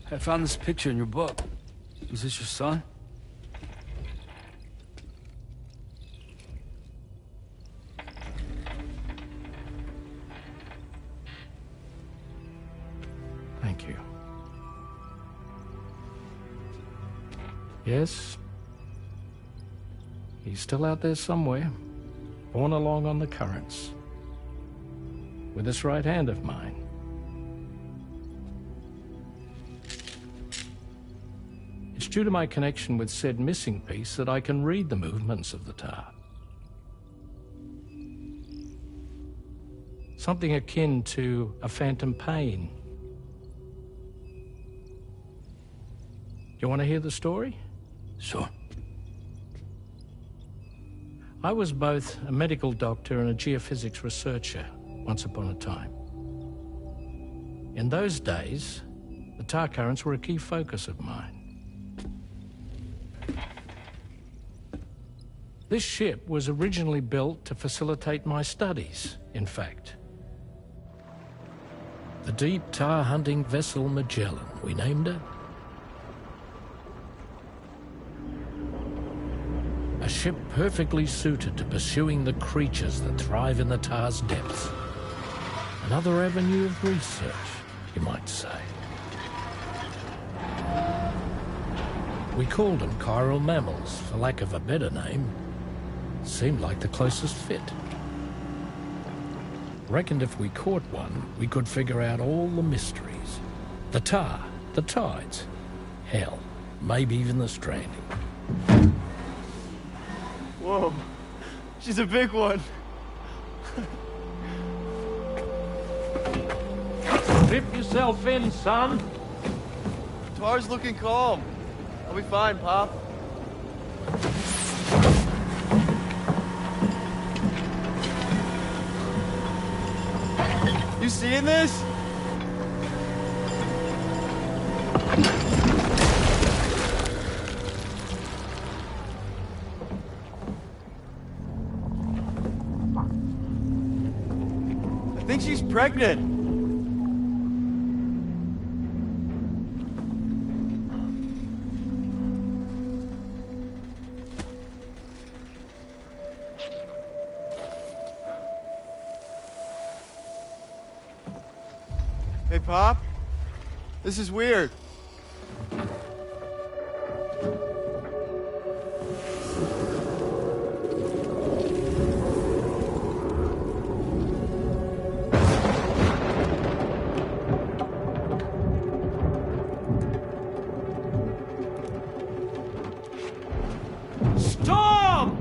I found this picture in your book. Is this your son? Thank you. Yes. He's still out there somewhere, borne along on the currents. With this right hand of mine. It's due to my connection with said missing piece that I can read the movements of the tar. Something akin to a phantom pain. You want to hear the story? Sure. I was both a medical doctor and a geophysics researcher once upon a time. In those days, the tar currents were a key focus of mine. This ship was originally built to facilitate my studies, in fact. The deep tar hunting vessel Magellan, we named it. A ship perfectly suited to pursuing the creatures that thrive in the tar's depths. Another avenue of research, you might say. We called them chiral mammals, for lack of a better name. Seemed like the closest fit. Reckoned if we caught one, we could figure out all the mysteries. The tar, the tides, hell, maybe even the stranding. Whoa, she's a big one. Dip yourself in, son. Tar's looking calm. I'll be fine, Pop. You seeing this? I think she's pregnant. Hey, Pop. This is weird. Storm!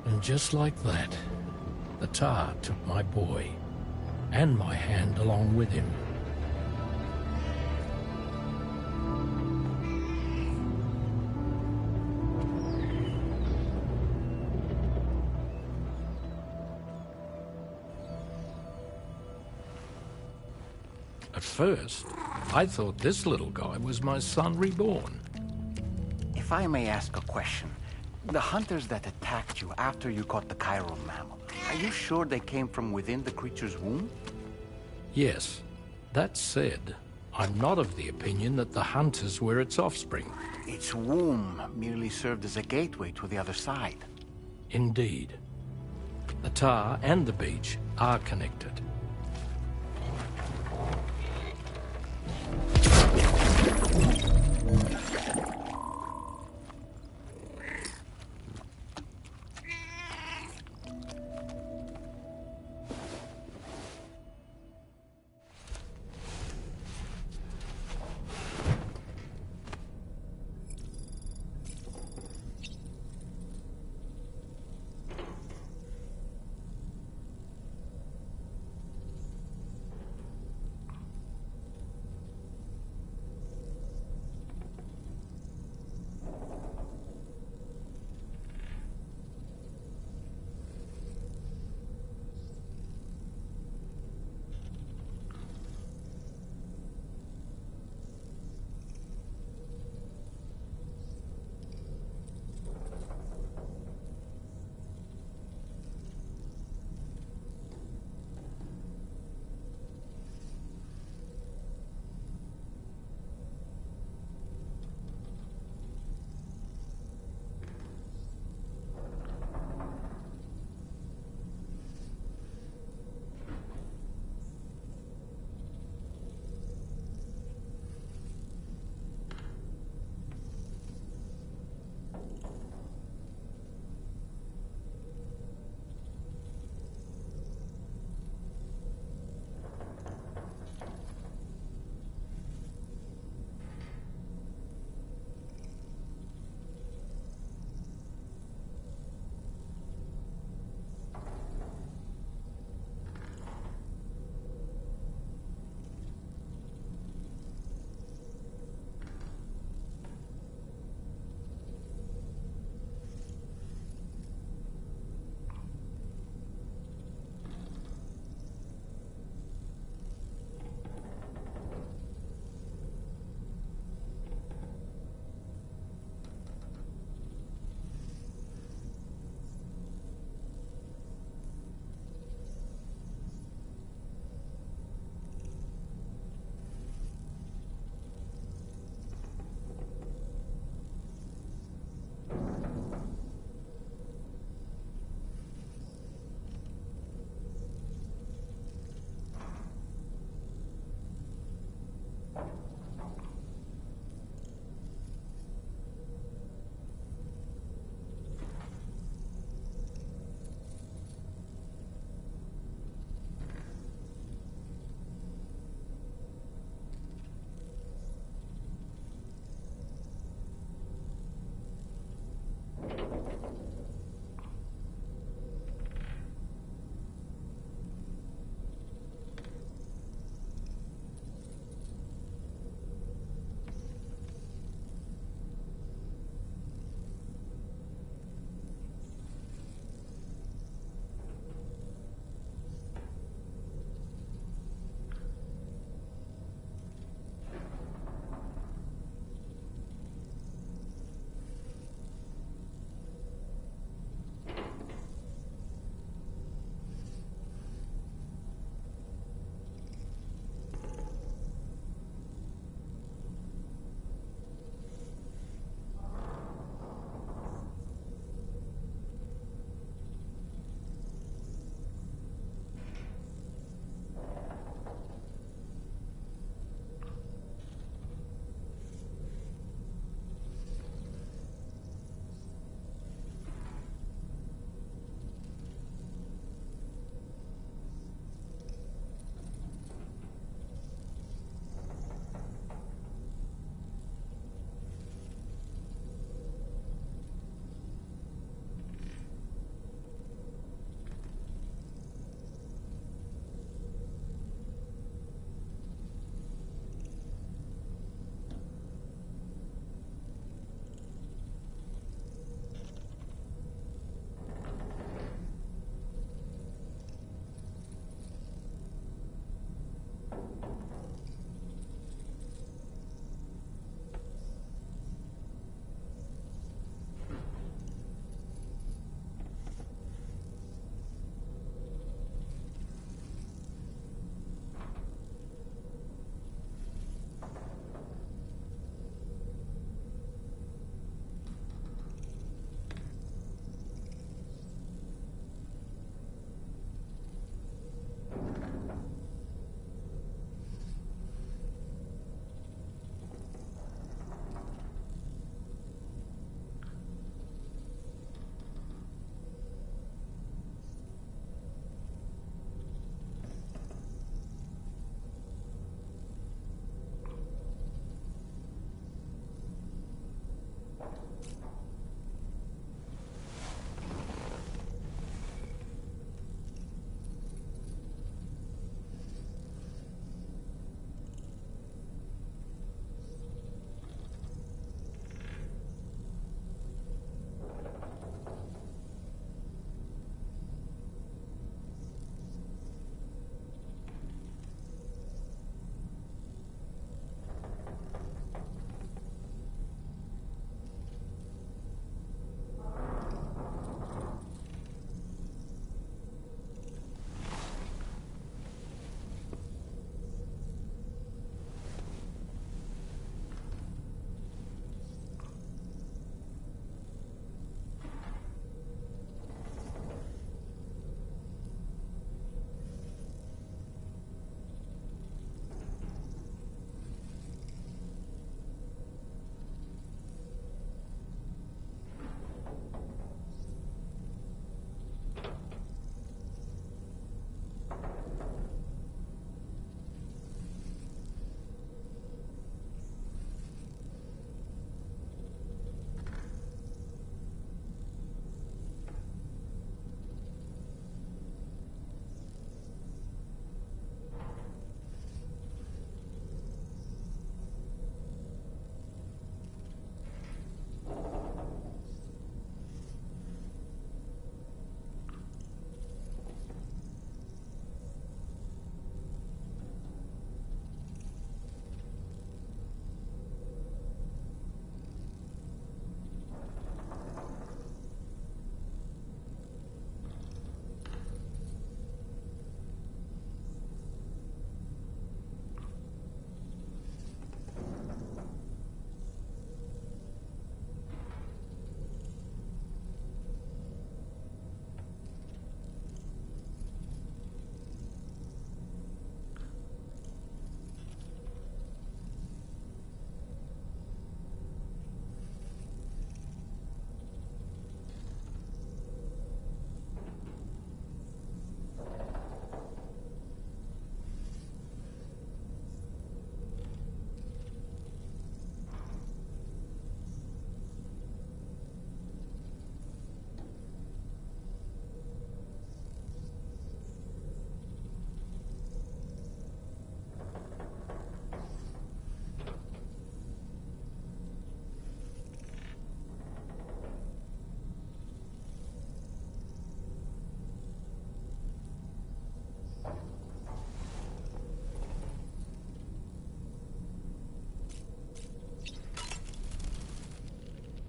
And just like that, the tar took my boy, and my hand along with him. At first, I thought this little guy was my son reborn. If I may ask a question, the hunters that attacked you after you caught the chiral mammal, are you sure they came from within the creature's womb? Yes. That said, I'm not of the opinion that the hunters were its offspring. Its womb merely served as a gateway to the other side. Indeed. The tar and the beach are connected.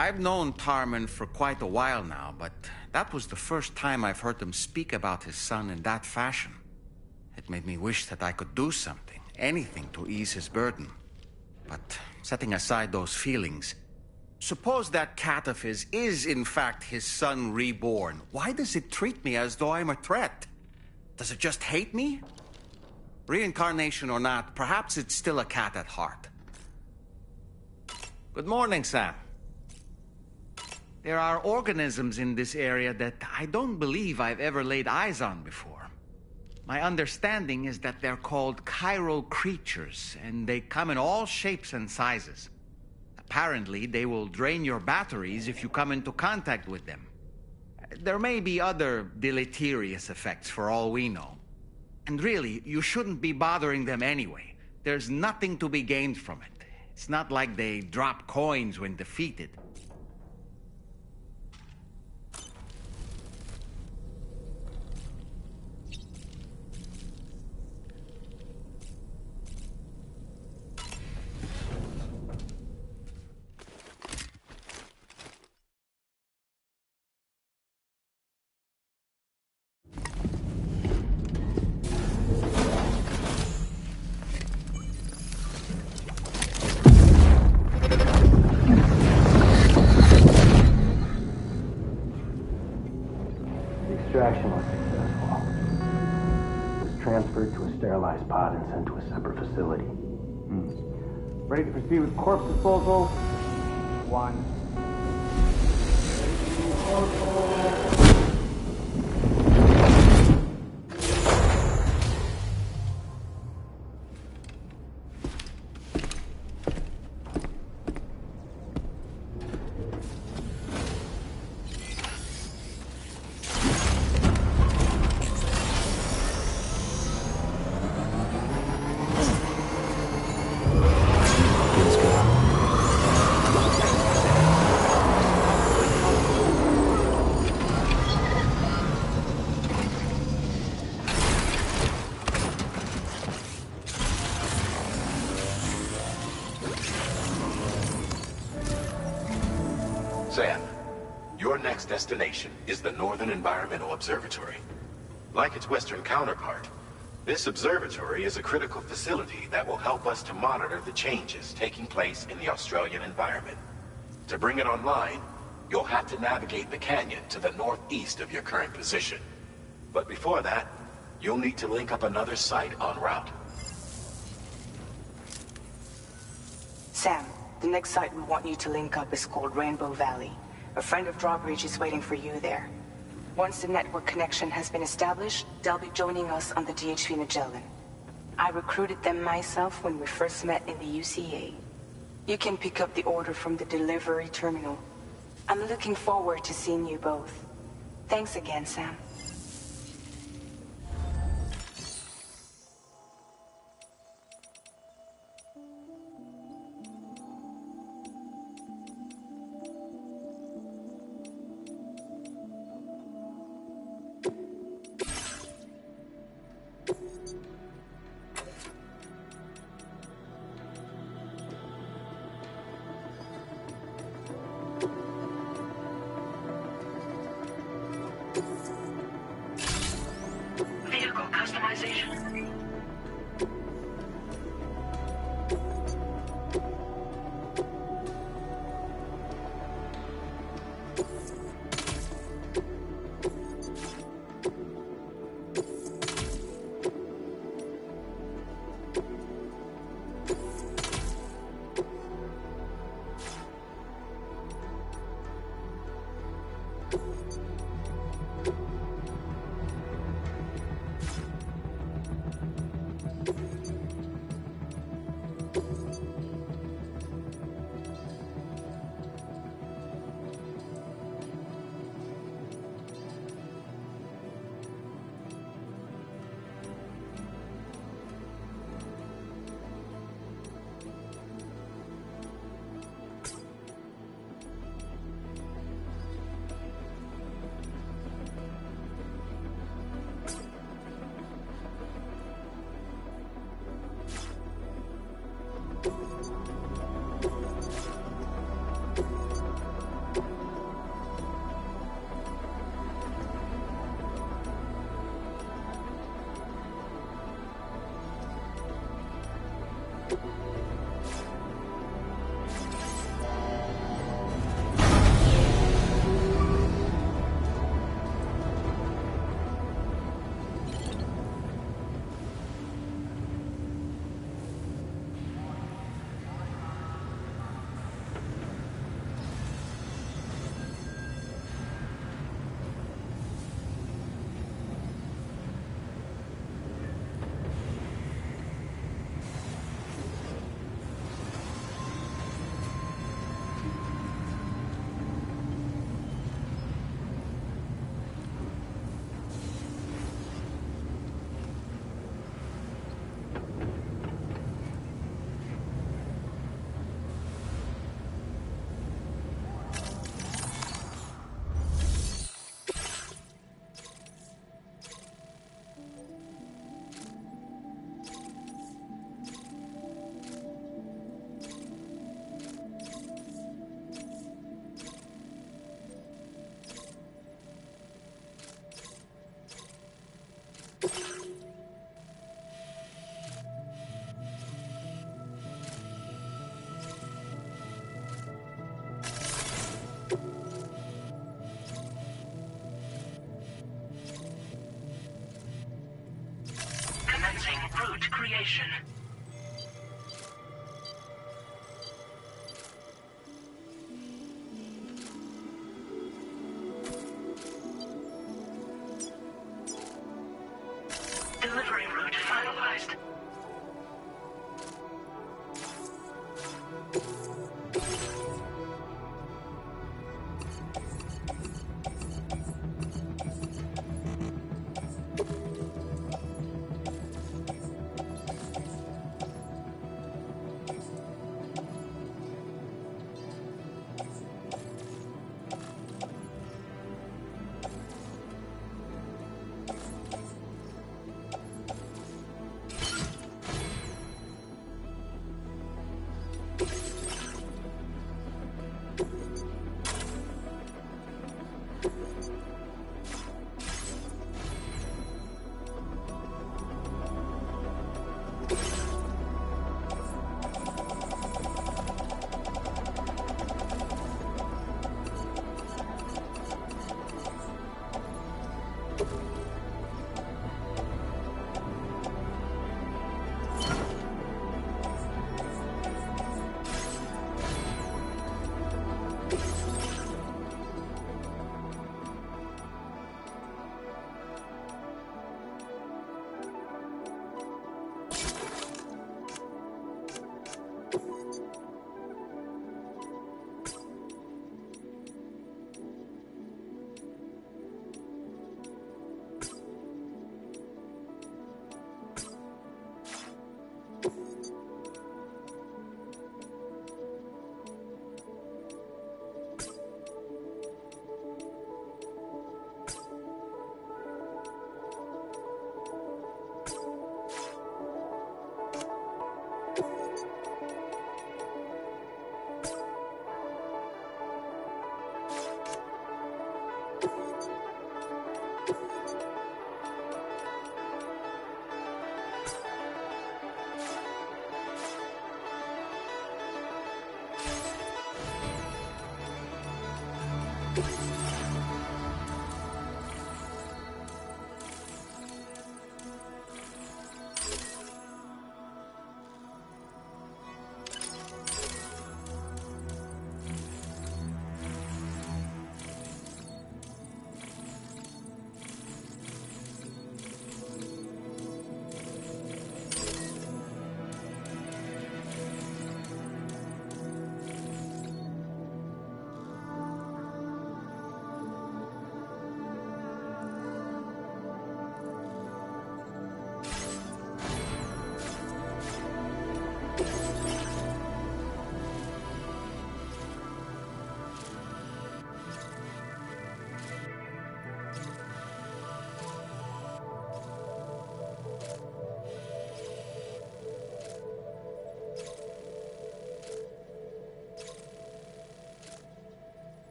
I've known Tarman for quite a while now, but that was the first time I've heard him speak about his son in that fashion. It made me wish that I could do something, anything to ease his burden. But setting aside those feelings, suppose that cat of his is in fact his son reborn. Why does it treat me as though I'm a threat? Does it just hate me? Reincarnation or not, perhaps it's still a cat at heart. Good morning, Sam. There are organisms in this area that I don't believe I've ever laid eyes on before. My understanding is that they're called chiral creatures, and they come in all shapes and sizes. Apparently, they will drain your batteries if you come into contact with them. There may be other deleterious effects for all we know. And really, you shouldn't be bothering them anyway. There's nothing to be gained from it. It's not like they drop coins when defeated. Extraction was successful. It was transferred to a sterilized pod and sent to a separate facility. Ready to proceed with corpse disposal? 1. Sam, your next destination is the Northern Environmental Observatory. Like its western counterpart, this observatory is a critical facility that will help us to monitor the changes taking place in the Australian environment. To bring it online, you'll have to navigate the canyon to the northeast of your current position. But before that, you'll need to link up another site en route. Sam, the next site we want you to link up is called Rainbow Valley. A friend of Drawbridge is waiting for you there. Once the network connection has been established, they'll be joining us on the DHV Magellan. I recruited them myself when we first met in the UCA. You can pick up the order from the delivery terminal. I'm looking forward to seeing you both. Thanks again, Sam. Vehicle customization. Commencing route creation. Delivery route finalized.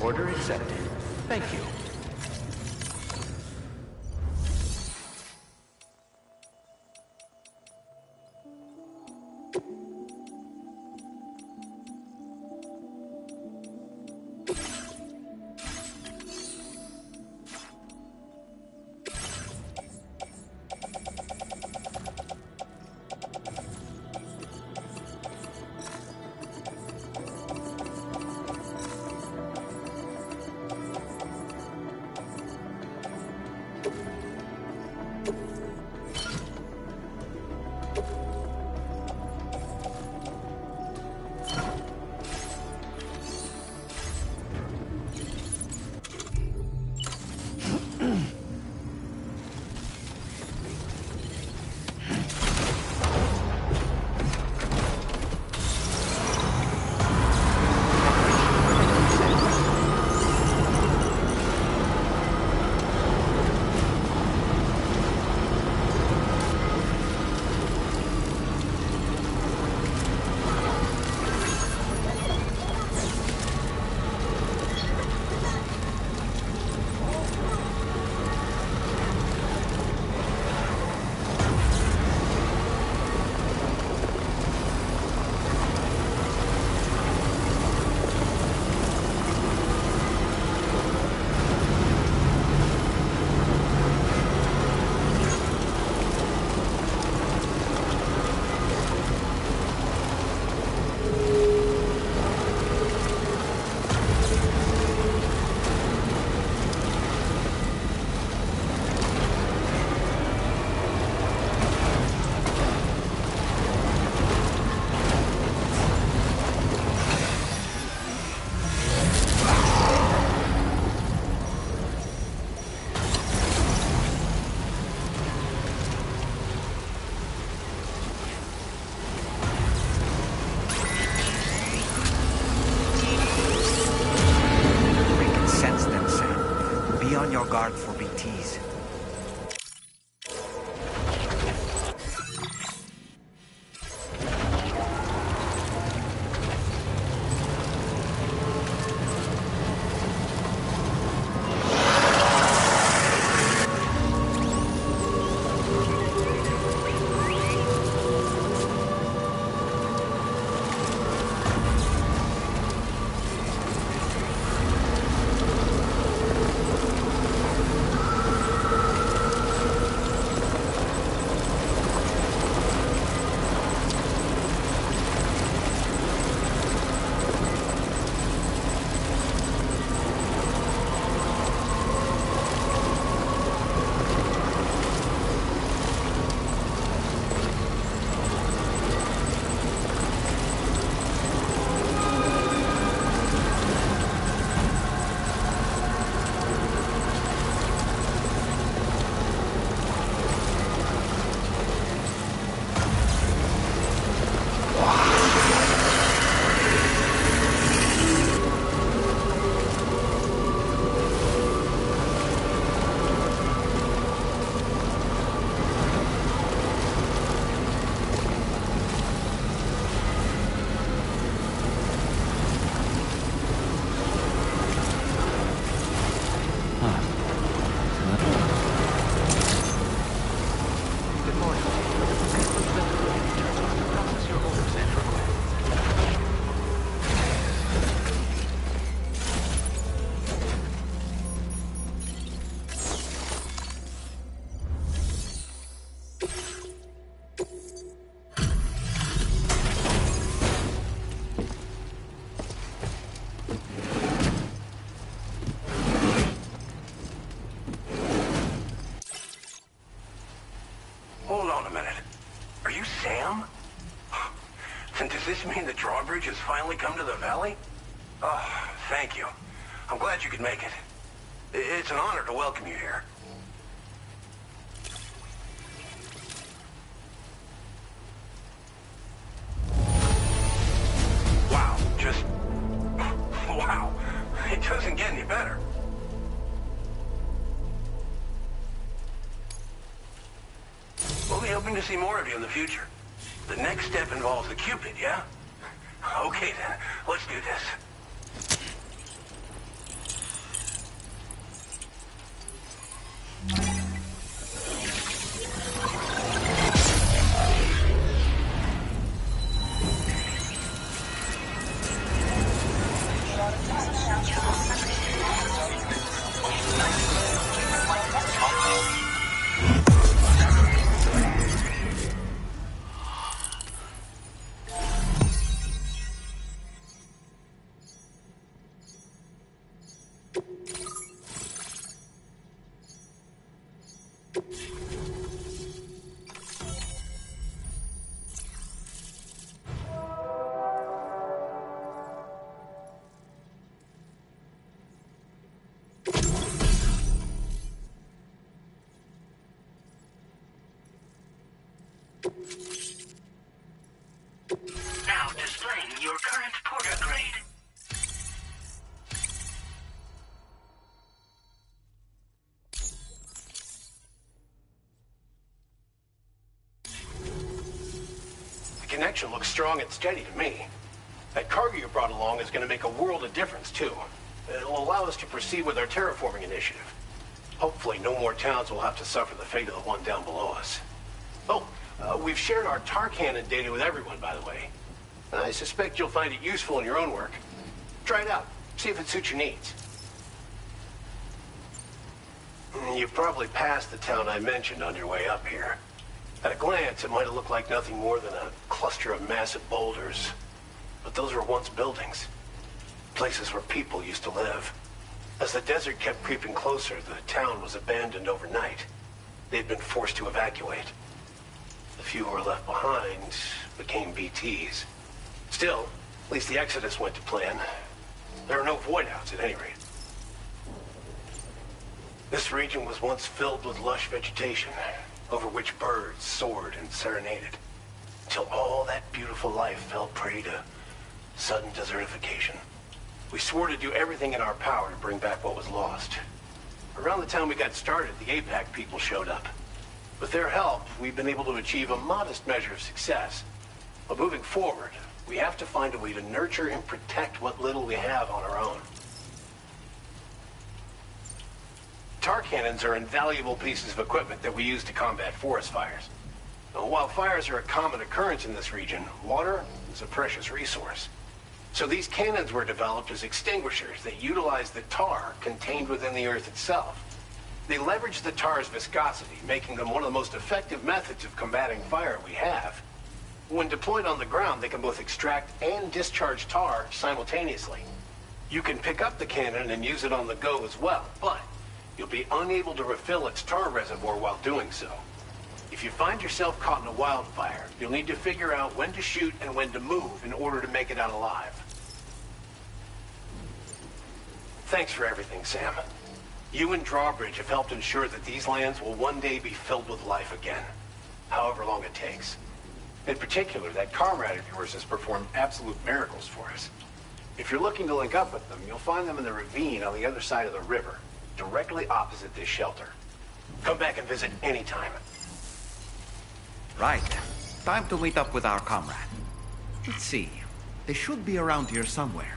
Order accepted. Thank you. guard for BTs. Hold on a minute. Are you Sam? And does this mean the drawbridge has finally come to the valley? Oh, thank you. I'm glad you could make it. It's an honor to welcome you here. Wow, just... wow. It doesn't get any better. We'll be hoping to see more of you in the future. The next step involves the Cupid, yeah? Okay then, let's do this. Now displaying your current porter grade. The connection looks strong and steady to me. That cargo you brought along is going to make a world of difference, too. It'll allow us to proceed with our terraforming initiative. Hopefully no more towns will have to suffer the fate of the one down below us. Oh, we've shared our tar cannon data with everyone, by the way. I suspect you'll find it useful in your own work. Try it out. See if it suits your needs. You've probably passed the town I mentioned on your way up here. At a glance, it might have looked like nothing more than a cluster of massive boulders. But those were once buildings. Places where people used to live. As the desert kept creeping closer, the town was abandoned overnight. They'd been forced to evacuate. The few who were left behind became BTs. Still, at least the exodus went to plan. There are no void-outs at any rate. This region was once filled with lush vegetation, over which birds soared and serenaded, until all that beautiful life fell prey to sudden desertification. We swore to do everything in our power to bring back what was lost. Around the time we got started, the APAC people showed up. With their help, we've been able to achieve a modest measure of success. But moving forward, we have to find a way to nurture and protect what little we have on our own. Tar cannons are invaluable pieces of equipment that we use to combat forest fires. Now, while fires are a common occurrence in this region, water is a precious resource. So these cannons were developed as extinguishers that utilize the tar contained within the earth itself. They leverage the tar's viscosity, making them one of the most effective methods of combating fire we have. When deployed on the ground, they can both extract and discharge tar simultaneously. You can pick up the cannon and use it on the go as well, but you'll be unable to refill its tar reservoir while doing so. If you find yourself caught in a wildfire, you'll need to figure out when to shoot and when to move in order to make it out alive. Thanks for everything, Sam. You and Drawbridge have helped ensure that these lands will one day be filled with life again, however long it takes. In particular, that comrade of yours has performed absolute miracles for us. If you're looking to link up with them, you'll find them in the ravine on the other side of the river, directly opposite this shelter. Come back and visit anytime. Right. Time to meet up with our comrade. Let's see. They should be around here somewhere.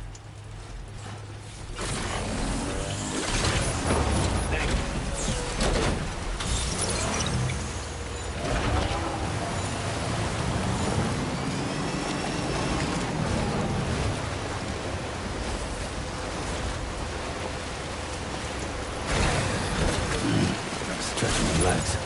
Stretch my legs.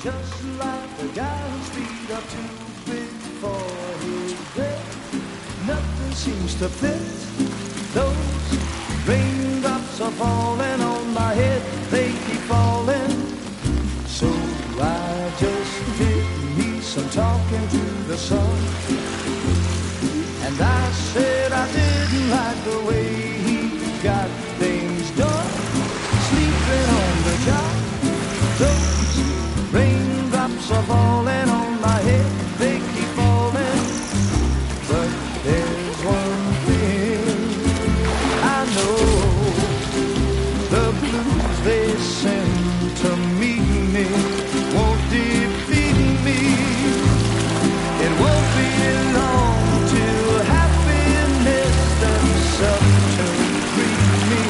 Just like the guy whose feet are too big for his bed, nothing seems to fit. Those raindrops are falling on my head, they keep falling. So I just did me some talking to the sun, and I said I didn't like the way he got things done, sleeping on the job. Those raindrops are falling on my head, they keep falling. But there's one thing I know, the blues they send to meet me won't defeat me. It won't be long till happiness steps up to greet me.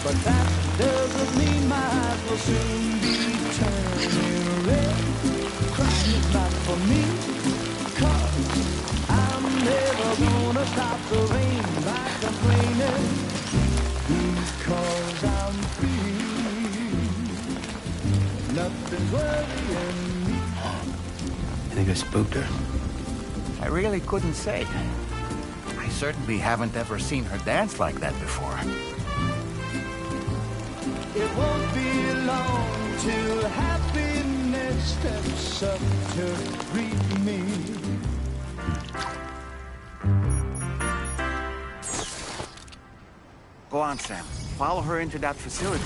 But that doesn't mean my eyes will soon be turning red. Crying is not for me, 'cause I'm never gonna stop the rain by complaining, because I'm free. Nothing's worrying me. I think I spooked her. I really couldn't say. I certainly haven't ever seen her dance like that before. It won't be long till happiness steps up to greet me. Go on, Sam. Follow her into that facility.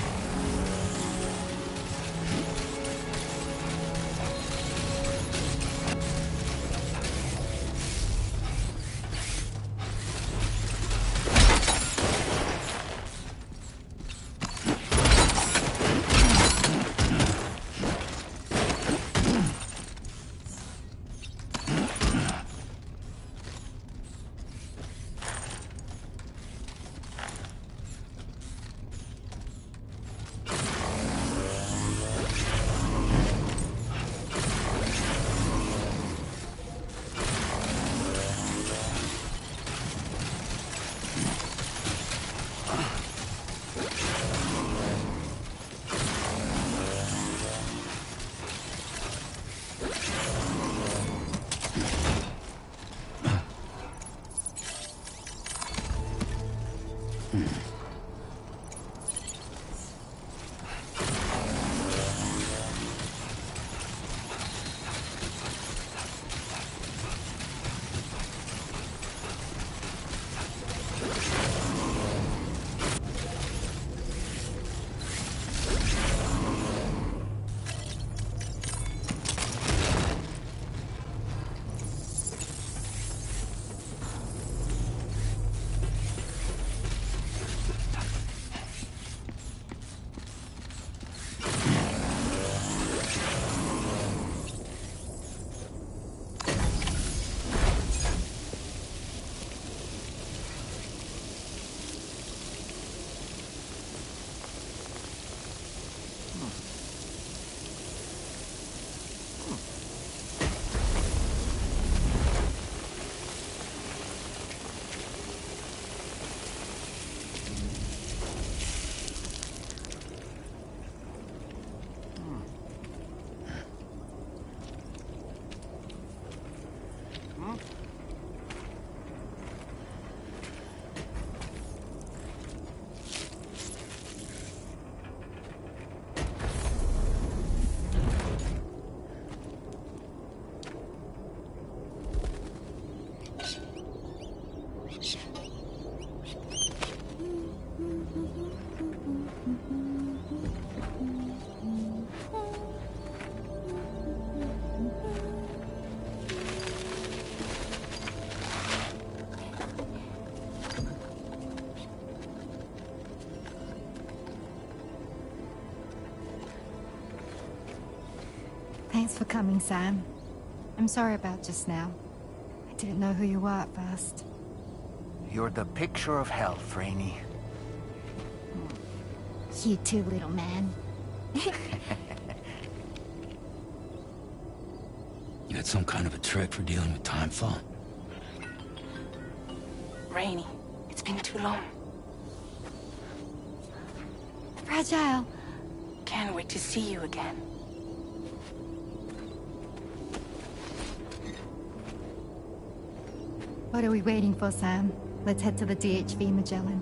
Thanks for coming, Sam. I'm sorry about just now. I didn't know who you were at first. You're the picture of health, Rainey. You too, little man. You had some kind of a trick for dealing with timefall? Rainey, it's been too long. Fragile. Can't wait to see you again. What are we waiting for, Sam? Let's head to the DHV Magellan.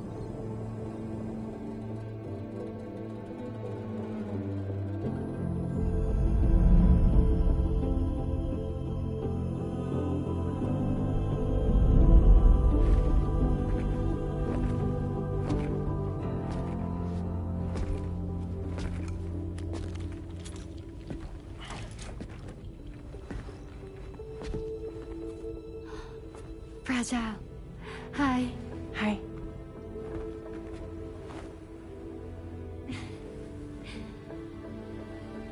Fragile. Hi. Hi.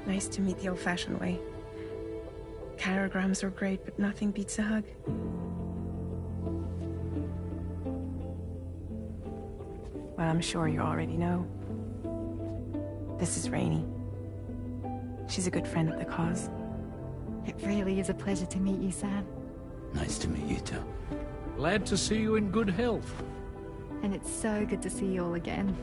Nice to meet the old-fashioned way. Carograms are great, but nothing beats a hug. Well, I'm sure you already know. This is Rainey. She's a good friend of the cause. It really is a pleasure to meet you, Sam. Nice to meet you too. Glad to see you in good health. And it's so good to see you all again.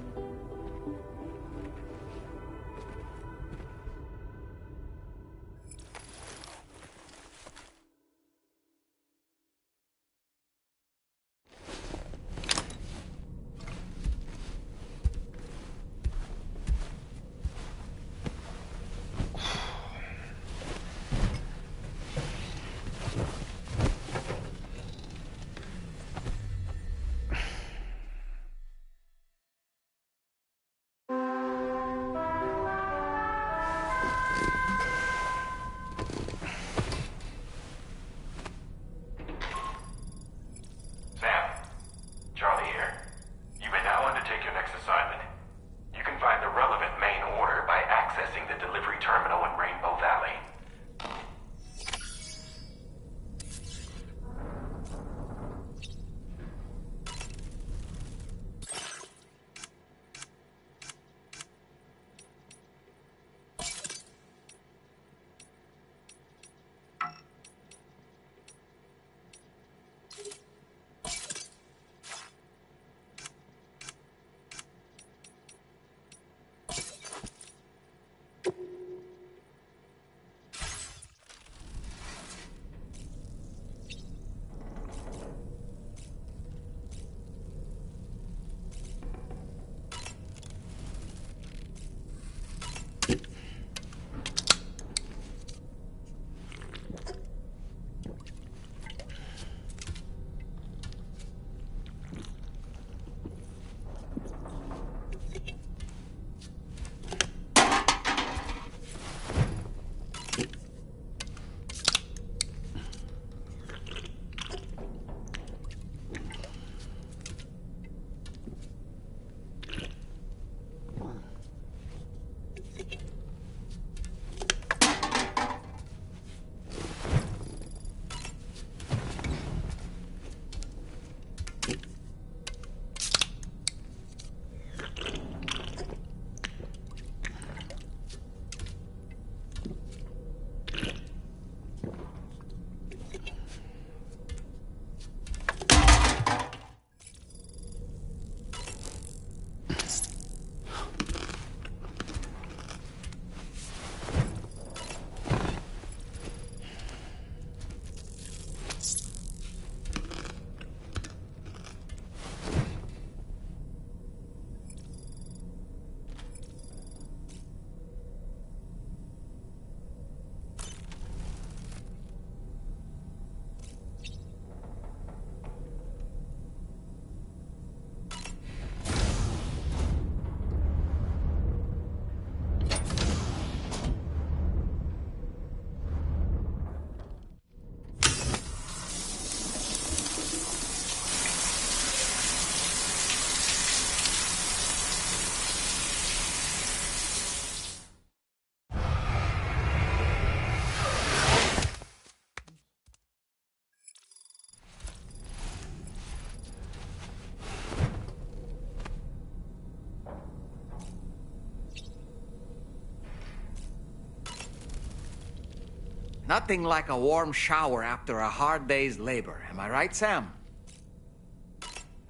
Nothing like a warm shower after a hard day's labor. Am I right, Sam?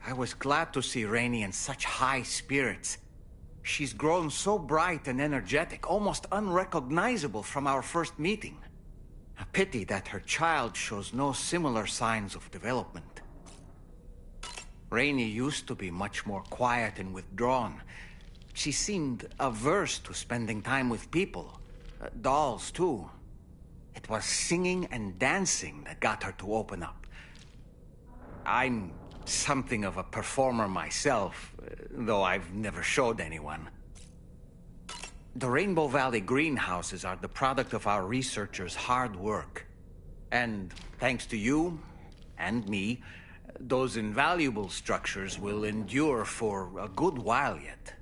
I was glad to see Rainey in such high spirits. She's grown so bright and energetic, almost unrecognizable from our first meeting. A pity that her child shows no similar signs of development. Rainey used to be much more quiet and withdrawn. She seemed averse to spending time with people. Dolls, too. It was singing and dancing that got her to open up. I'm something of a performer myself, though I've never showed anyone. The Rainbow Valley greenhouses are the product of our researchers' hard work. And thanks to you and me, those invaluable structures will endure for a good while yet.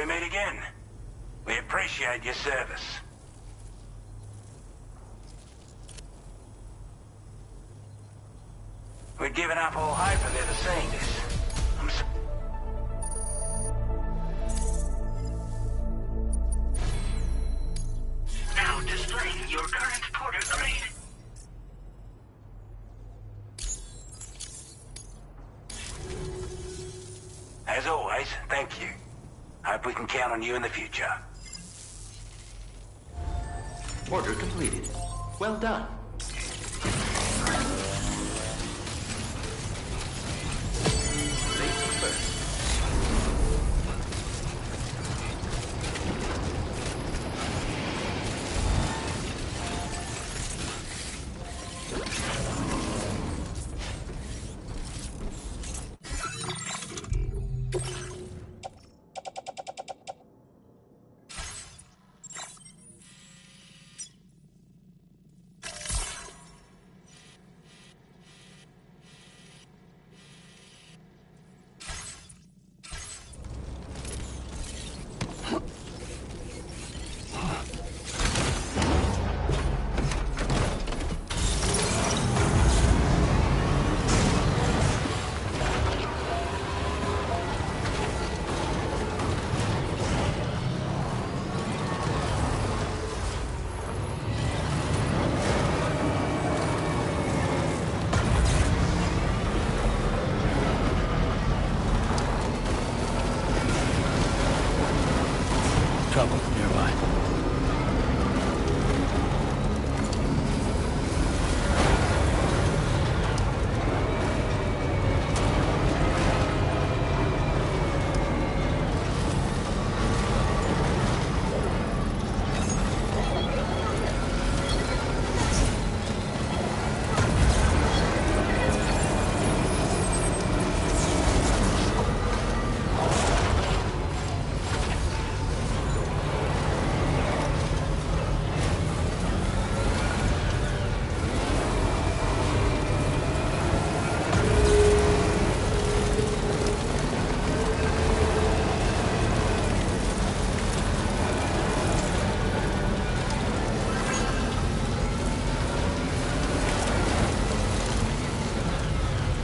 we meet again. We appreciate your service. We'd given up all hope of ever seeing this. I'm so Now displaying your current porter grade. As always, thank you. Hope we can count on you in the future. Order completed. Well done. Safety first. Trouble nearby.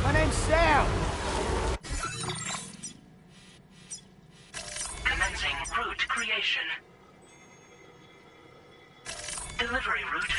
My name's Sam. Commencing route creation. Delivery route.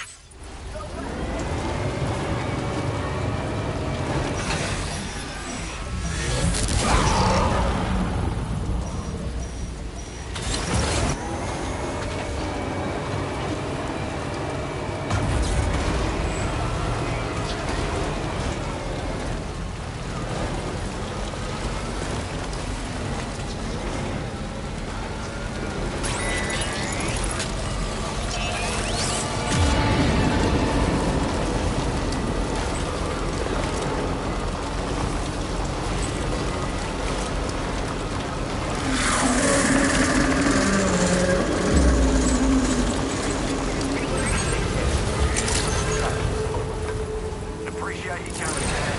Appreciate you coming, man.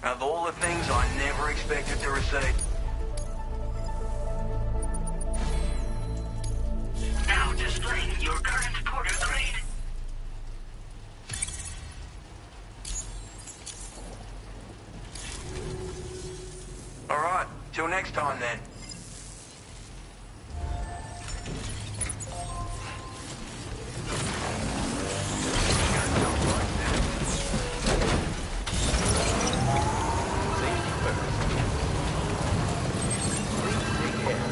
Of all the things I never expected to receive. Now displaying your current porter grade. All right, till next time then. Safety first. Please take care.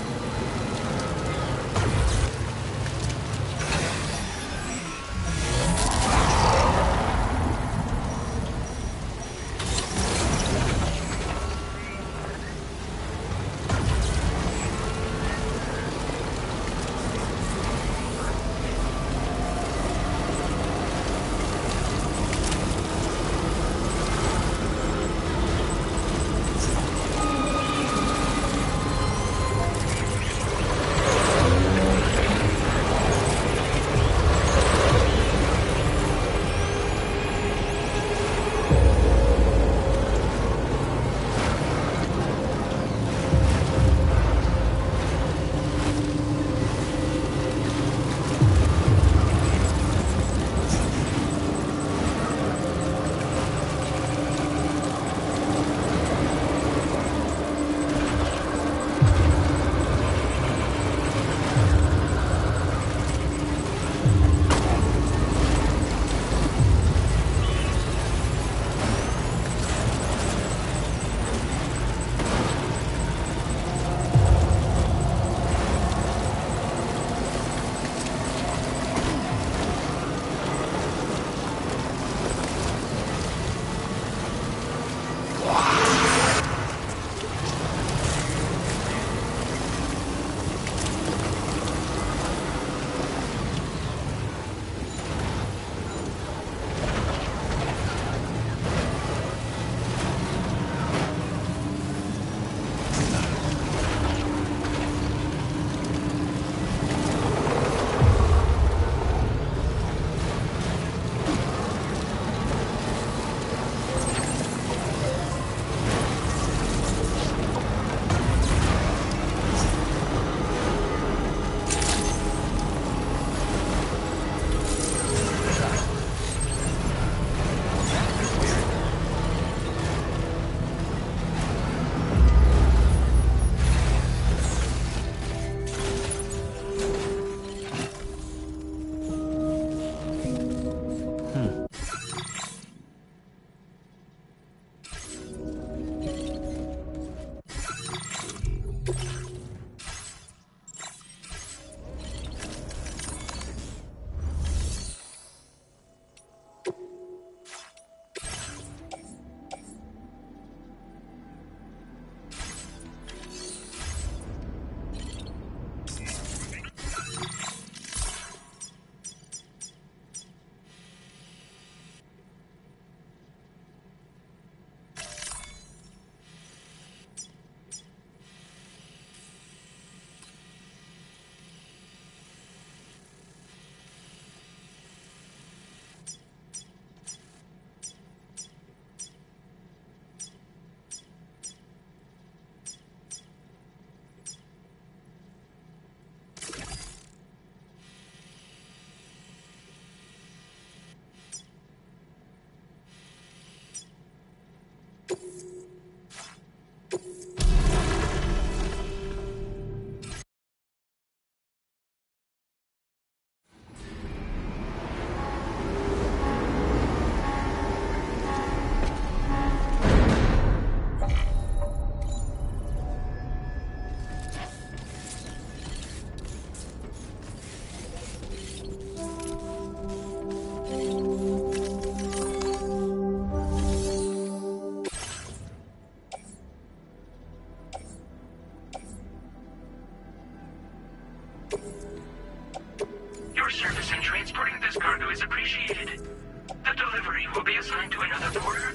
Your service in transporting this cargo is appreciated. The delivery will be assigned to another porter.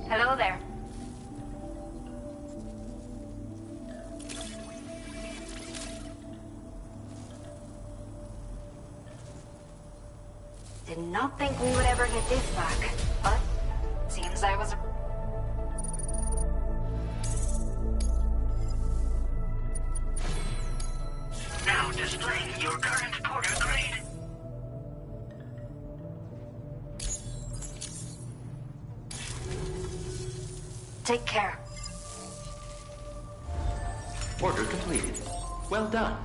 Hello there. Did not think we would ever get this back, but seems I was... Now displaying your current porter grade. Take care. Order completed. Well done.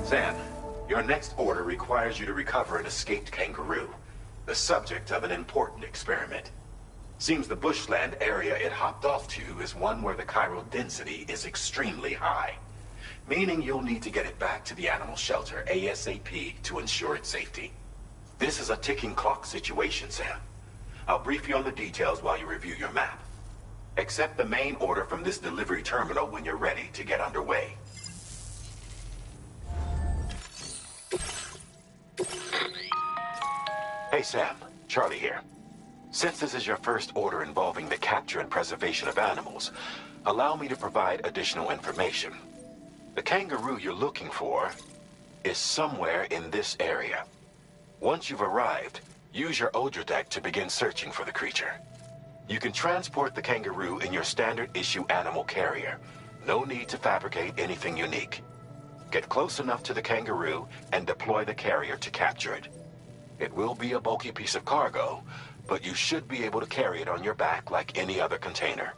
Sam, your next order requires you to recover an escaped kangaroo, the subject of an important experiment. Seems the bushland area it hopped off to is one where the chiral density is extremely high, meaning you'll need to get it back to the animal shelter ASAP to ensure its safety. This is a ticking clock situation, Sam. I'll brief you on the details while you review your map. Accept the main order from this delivery terminal when you're ready to get underway. Hey Sam, Charlie here. Since this is your first order involving the capture and preservation of animals, allow me to provide additional information. The kangaroo you're looking for is somewhere in this area. Once you've arrived, Use your Odra deck to begin searching for the creature. You can transport the kangaroo in your standard issue animal carrier. No need to fabricate anything unique. Get close enough to the kangaroo and deploy the carrier to capture it. It will be a bulky piece of cargo, but you should be able to carry it on your back like any other container.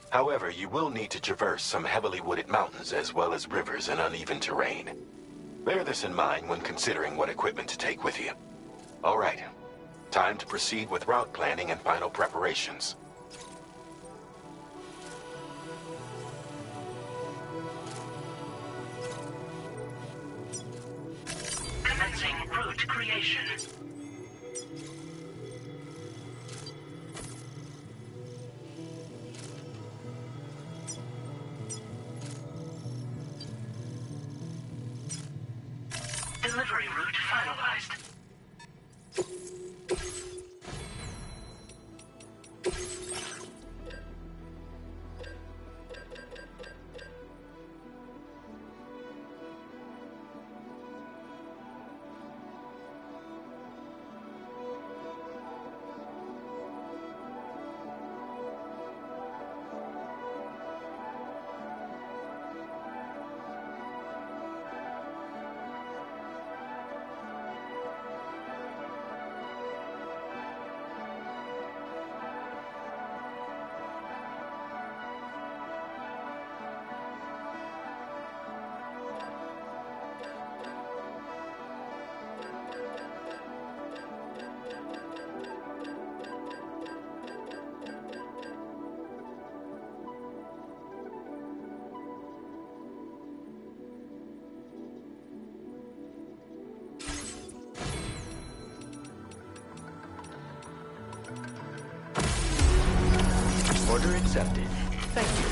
However, you will need to traverse some heavily wooded mountains as well as rivers and uneven terrain. Bear this in mind when considering what equipment to take with you. All right, time to proceed with route planning and final preparations. Commencing route creation. Delivery route finalized. Order accepted. Thank you.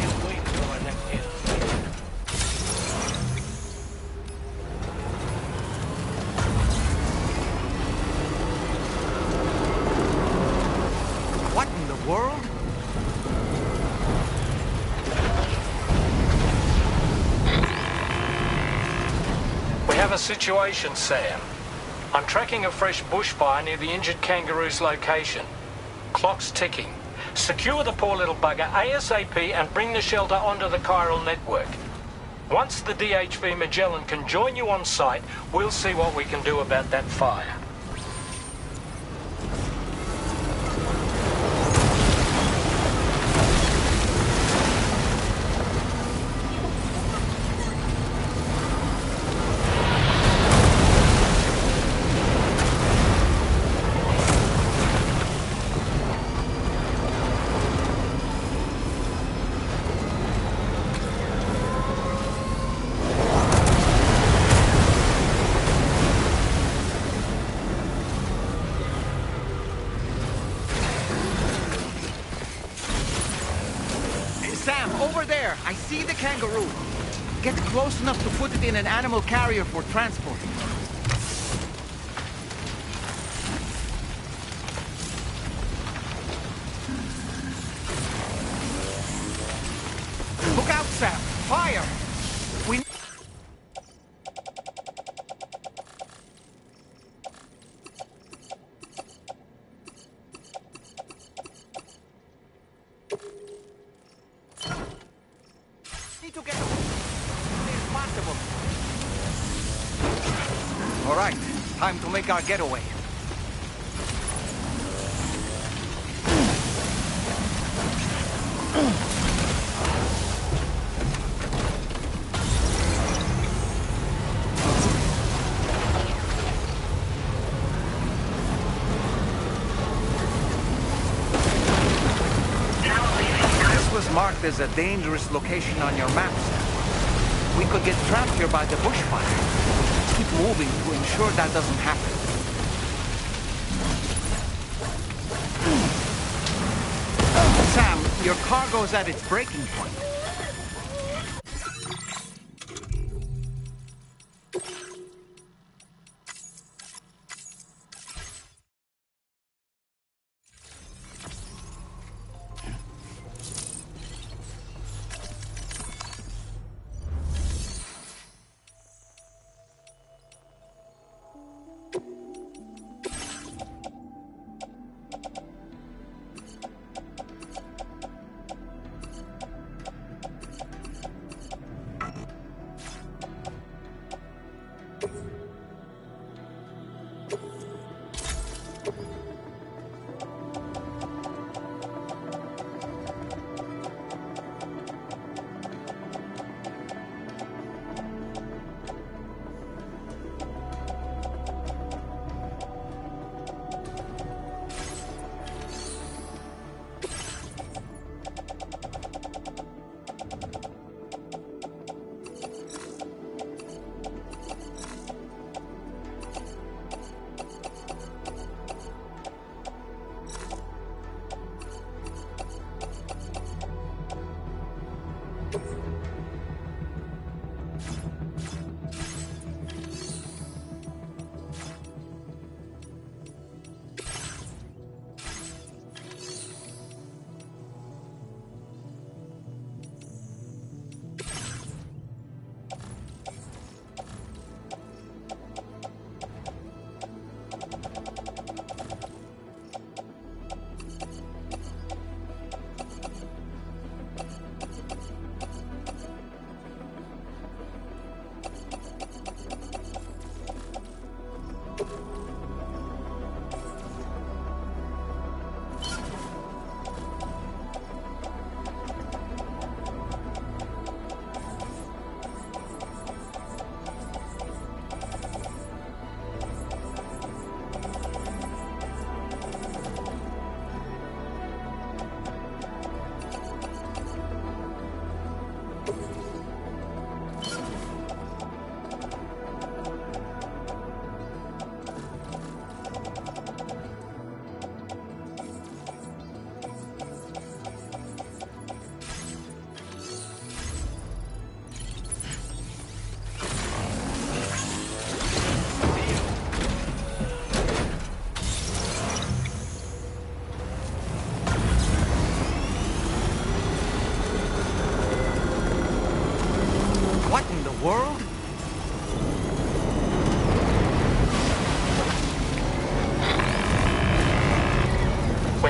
Can't wait until our next hit. What in the world? We have a situation, Sam. I'm tracking a fresh bushfire near the injured kangaroo's location. Clock's ticking. Secure the poor little bugger ASAP and bring the shelter onto the chiral network. Once the DHV Magellan can join you on site, we'll see what we can do about that fire. Sam, over there! I see the kangaroo! Get close enough to put it in an animal carrier for transport. Look out, Sam! Fire! We... need to get as soon as possible. All right, time to make our getaway. Marked as a dangerous location on your maps. We could get trapped here by the bushfire. Let's keep moving to ensure that doesn't happen. Sam, your cargo's at its breaking point.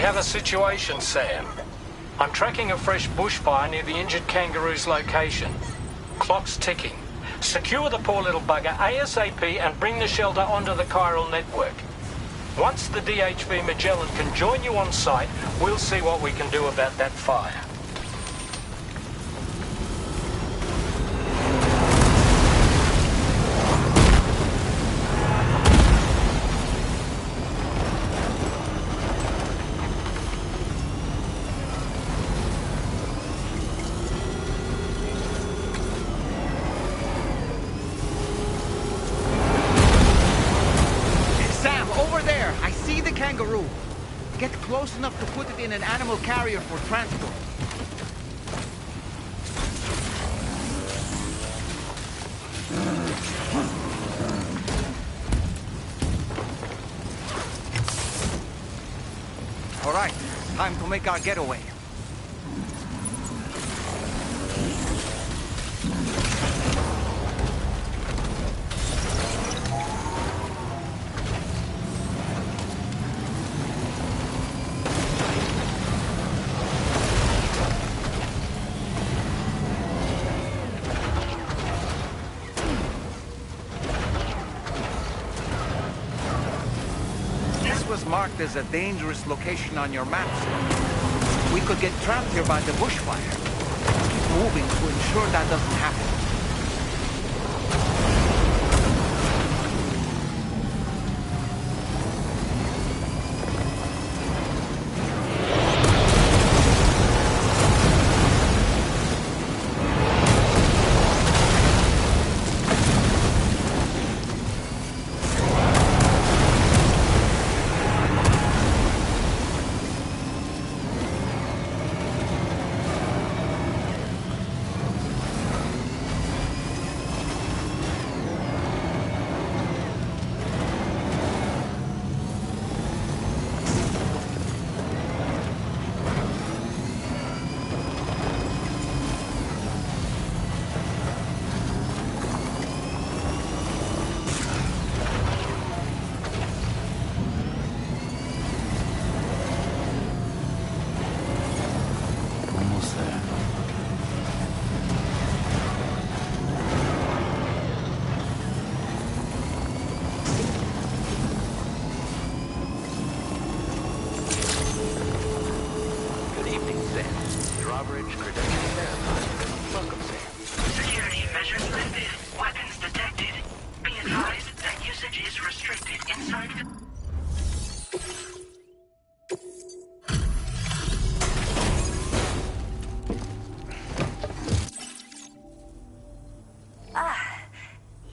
We have a situation, Sam. I'm tracking a fresh bushfire near the injured kangaroo's location. Clock's ticking. Secure the poor little bugger ASAP and bring the shelter onto the chiral network. Once the DHV Magellan can join you on site, we'll see what we can do about that fire. Kangaroo. Get close enough to put it in an animal carrier for transport. All right, time to make our getaway. Marked as a dangerous location on your maps. We could get trapped here by the bushfire. Keep moving to ensure that doesn't happen.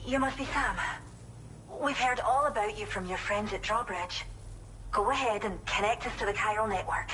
You must be Sam. We've heard all about you from your friends at Drawbridge. Go ahead and connect us to the chiral network.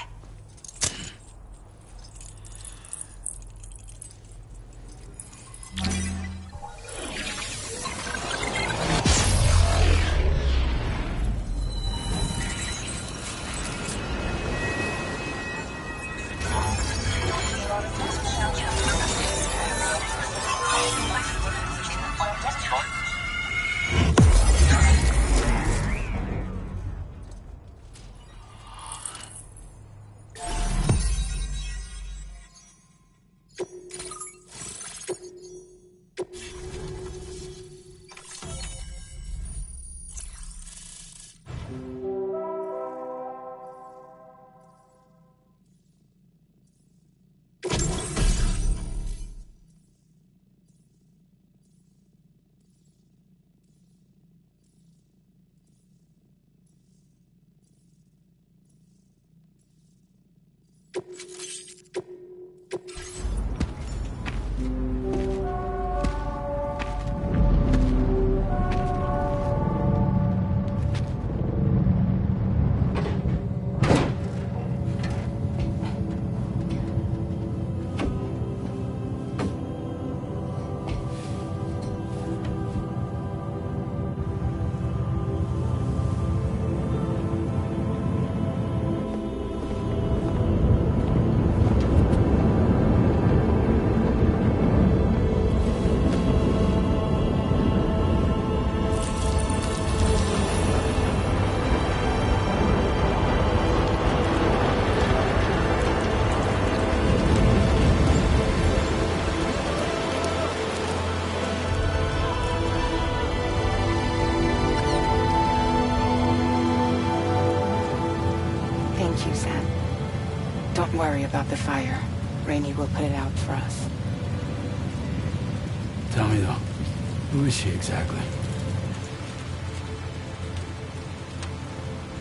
Thank you, Sam. Don't worry about the fire. Rainey will put it out for us. Tell me though, who is she exactly?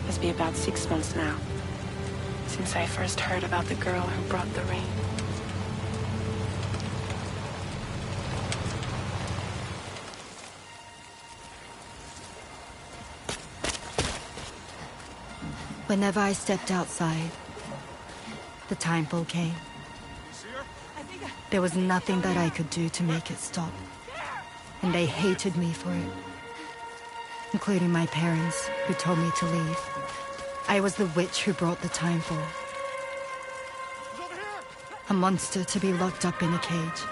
Must be about 6 months now, since I first heard about the girl who brought the rain. Whenever I stepped outside, the timefall came. There was nothing that I could do to make it stop. And they hated me for it. Including my parents, who told me to leave. I was the witch who brought the timefall. A monster to be locked up in a cage.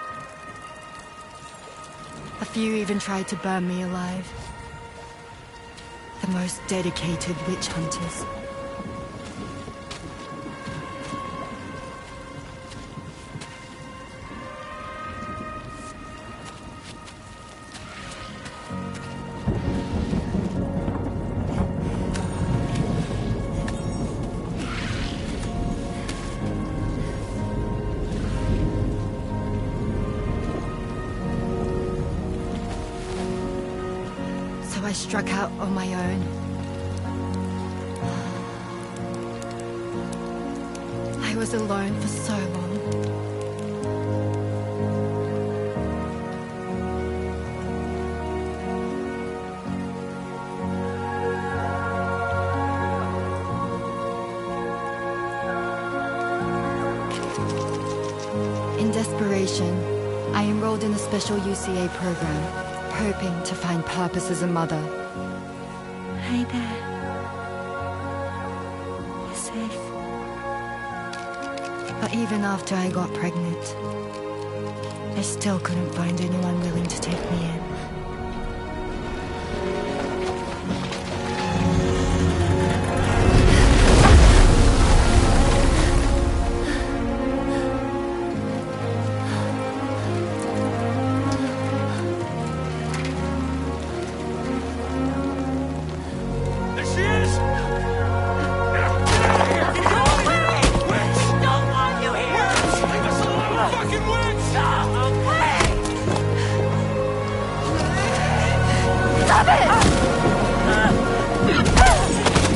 A few even tried to burn me alive. The most dedicated witch hunters. I struck out on my own. I was alone for so long. In desperation, I enrolled in a special UCA program. Hoping to find purpose as a mother. Hi there. You're safe. But even after I got pregnant, I still couldn't find anyone willing to take me in.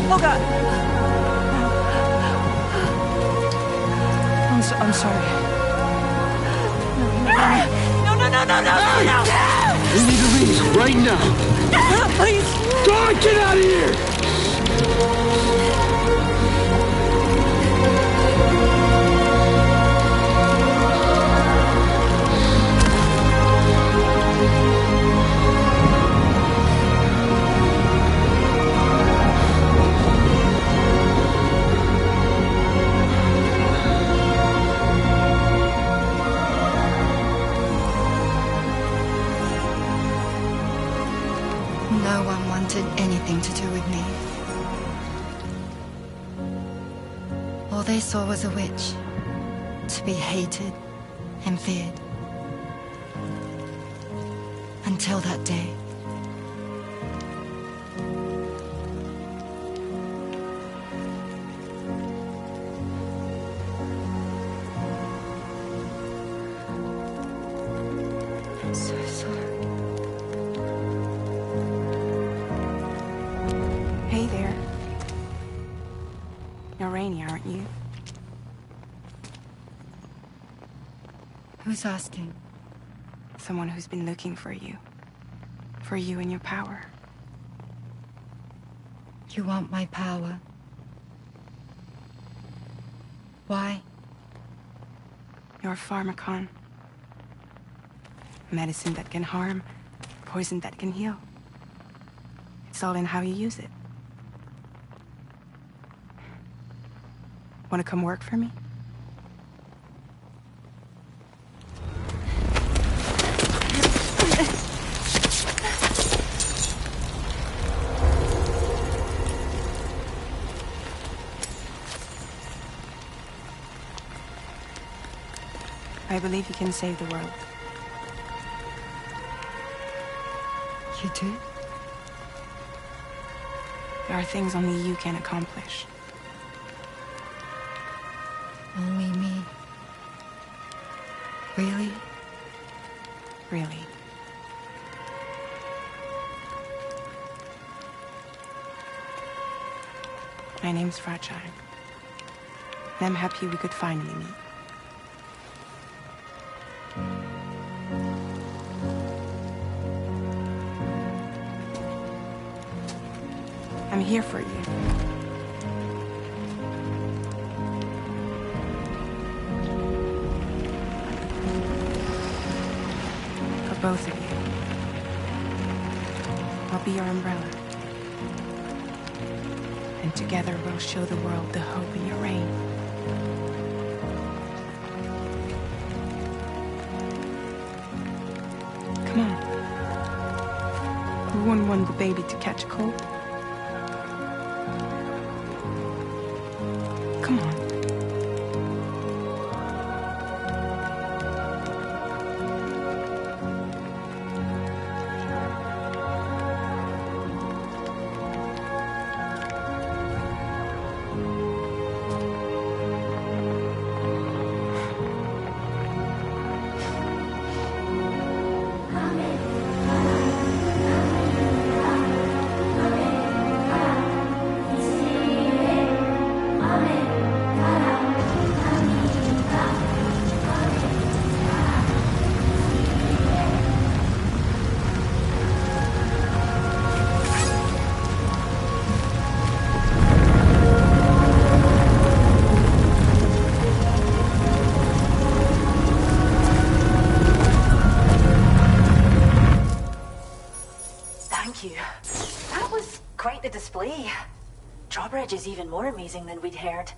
Oh God! I'm sorry. No! We need to leave right now. Please! God, get out of here! No one wanted anything to do with me. All they saw was a witch, to be hated and feared. Until that day. I'm so sorry. Hey there. You're Rainey, aren't you? Who's asking? Someone who's been looking for you. For you and your power. You want my power? Why? You're a pharmacon. Medicine that can harm, poison that can heal. It's all in how you use it. Want to come work for me? I believe you can save the world. You do? There are things only you can accomplish. Only me. Really? Really. My name's Fragile. And I'm happy we could finally meet. I'm here for you. For both of you. I'll be your umbrella. And together we'll show the world the hope in your reign. Come on. Who wouldn't want the baby to catch a cold? Come on. Thank you. That was quite the display. Drawbridge is even more amazing than we'd heard.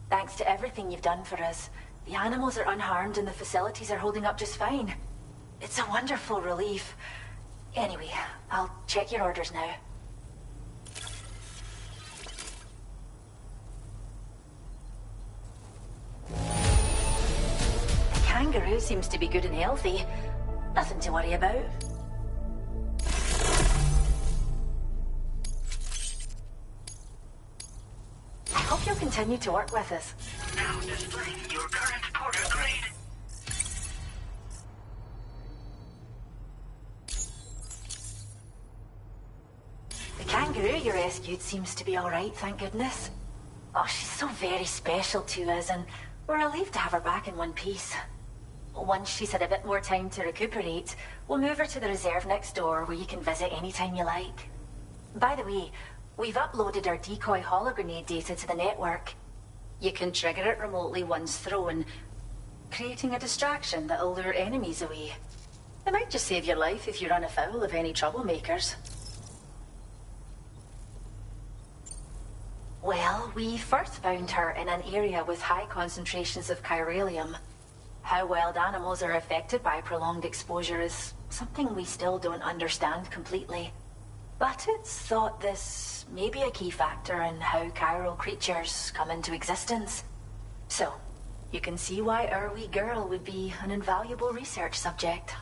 Thanks to everything you've done for us, the animals are unharmed and the facilities are holding up just fine. It's a wonderful relief. Anyway, I'll check your orders now. The kangaroo seems to be good and healthy. Nothing to worry about. I hope you'll continue to work with us. Now displaying your current porter grade. The kangaroo you rescued seems to be alright, thank goodness. Oh, she's so very special to us, and we're relieved to have her back in one piece. Once she's had a bit more time to recuperate, we'll move her to the reserve next door where you can visit anytime you like. By the way, we've uploaded our decoy hologrenade data to the network. You can trigger it remotely once thrown, creating a distraction that'll lure enemies away. It might just save your life if you run afoul of any troublemakers. Well, we first found her in an area with high concentrations of chiralium. How wild animals are affected by prolonged exposure is something we still don't understand completely. But it's thought this may be a key factor in how chiral creatures come into existence. So, you can see why our wee girl would be an invaluable research subject.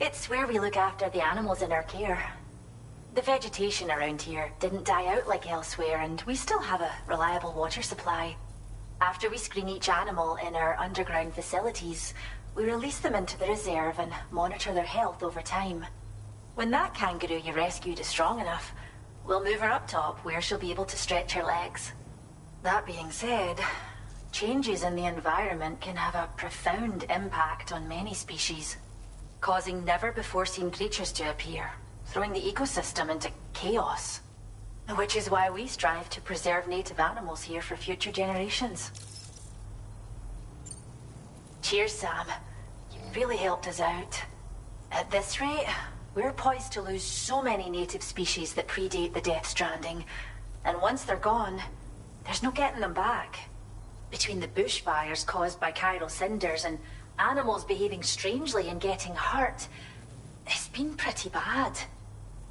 It's where we look after the animals in our care. The vegetation around here didn't die out like elsewhere, and we still have a reliable water supply. After we screen each animal in our underground facilities, we release them into the reserve and monitor their health over time. When that kangaroo you rescued is strong enough, we'll move her up top where she'll be able to stretch her legs. That being said, changes in the environment can have a profound impact on many species, causing never-before-seen creatures to appear, throwing the ecosystem into chaos. Which is why we strive to preserve native animals here for future generations. Cheers, Sam. You really helped us out. At this rate, we're poised to lose so many native species that predate the Death Stranding. And once they're gone, there's no getting them back. Between the bushfires caused by chiral cinders and animals behaving strangely and getting hurt, it's been pretty bad.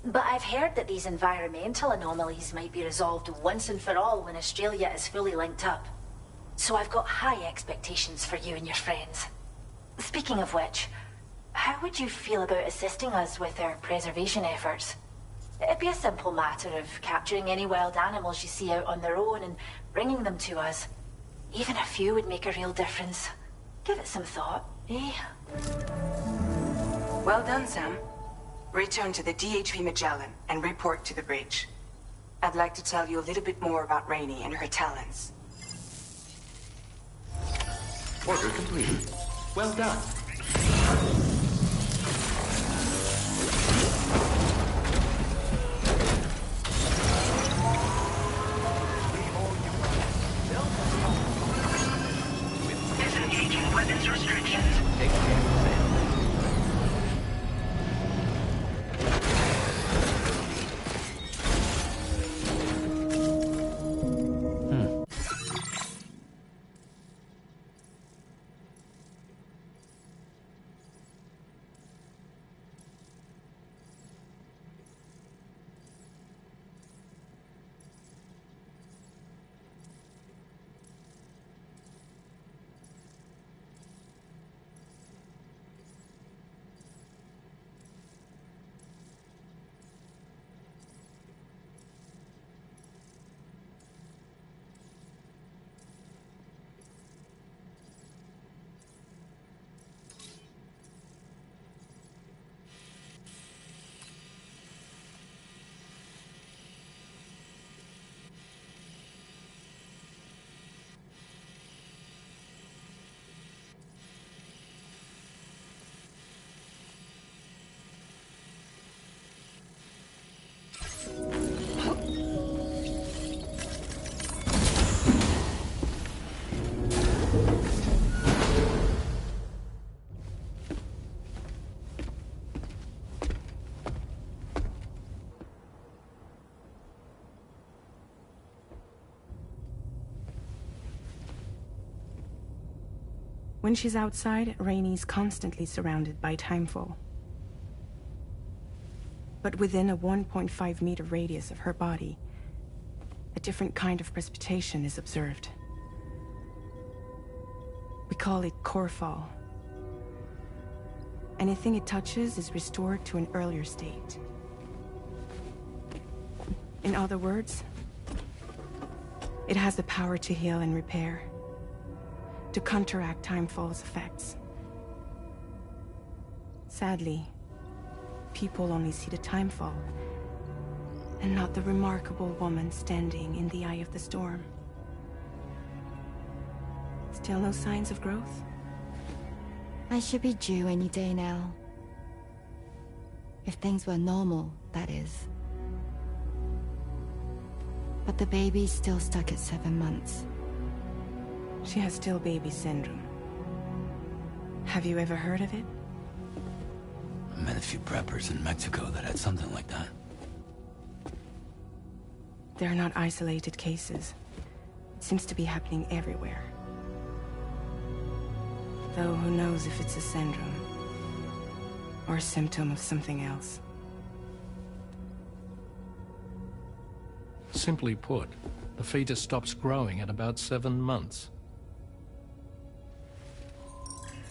But I've heard that these environmental anomalies might be resolved once and for all when Australia is fully linked up. So I've got high expectations for you and your friends. Speaking of which, how would you feel about assisting us with our preservation efforts? It'd be a simple matter of capturing any wild animals you see out on their own and bringing them to us. Even a few would make a real difference. Give it some thought, eh? Well done, Sam. Return to the DHV Magellan and report to the bridge. I'd like to tell you a little bit more about Rainey and her talents. Order complete. Well done. Disengaging weapons restrictions. Take care, Sam. When she's outside, Rainey's constantly surrounded by timefall. But within a 1.5-meter radius of her body, a different kind of precipitation is observed. We call it core fall. Anything it touches is restored to an earlier state. In other words, it has the power to heal and repair, to counteract timefall's effects. Sadly, people only see the timefall, and not the remarkable woman standing in the eye of the storm. Still no signs of growth? I should be due any day now. If things were normal, that is. But the baby's still stuck at 7 months. She has still baby syndrome. Have you ever heard of it? I met a few preppers in Mexico that had something like that. They're not isolated cases. It seems to be happening everywhere. Though who knows if it's a syndrome or a symptom of something else. Simply put, the fetus stops growing at about 7 months.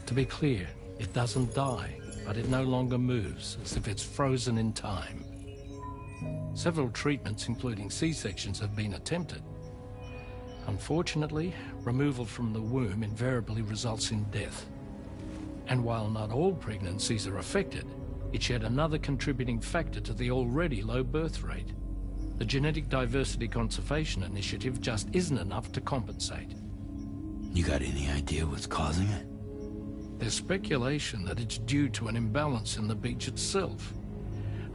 To be clear, it doesn't die, but it no longer moves, as if it's frozen in time. Several treatments, including C-sections, have been attempted. Unfortunately, removal from the womb invariably results in death. And while not all pregnancies are affected, it's yet another contributing factor to the already low birth rate. The Genetic Diversity Conservation Initiative just isn't enough to compensate. You got any idea what's causing it? There's speculation that it's due to an imbalance in the beach itself.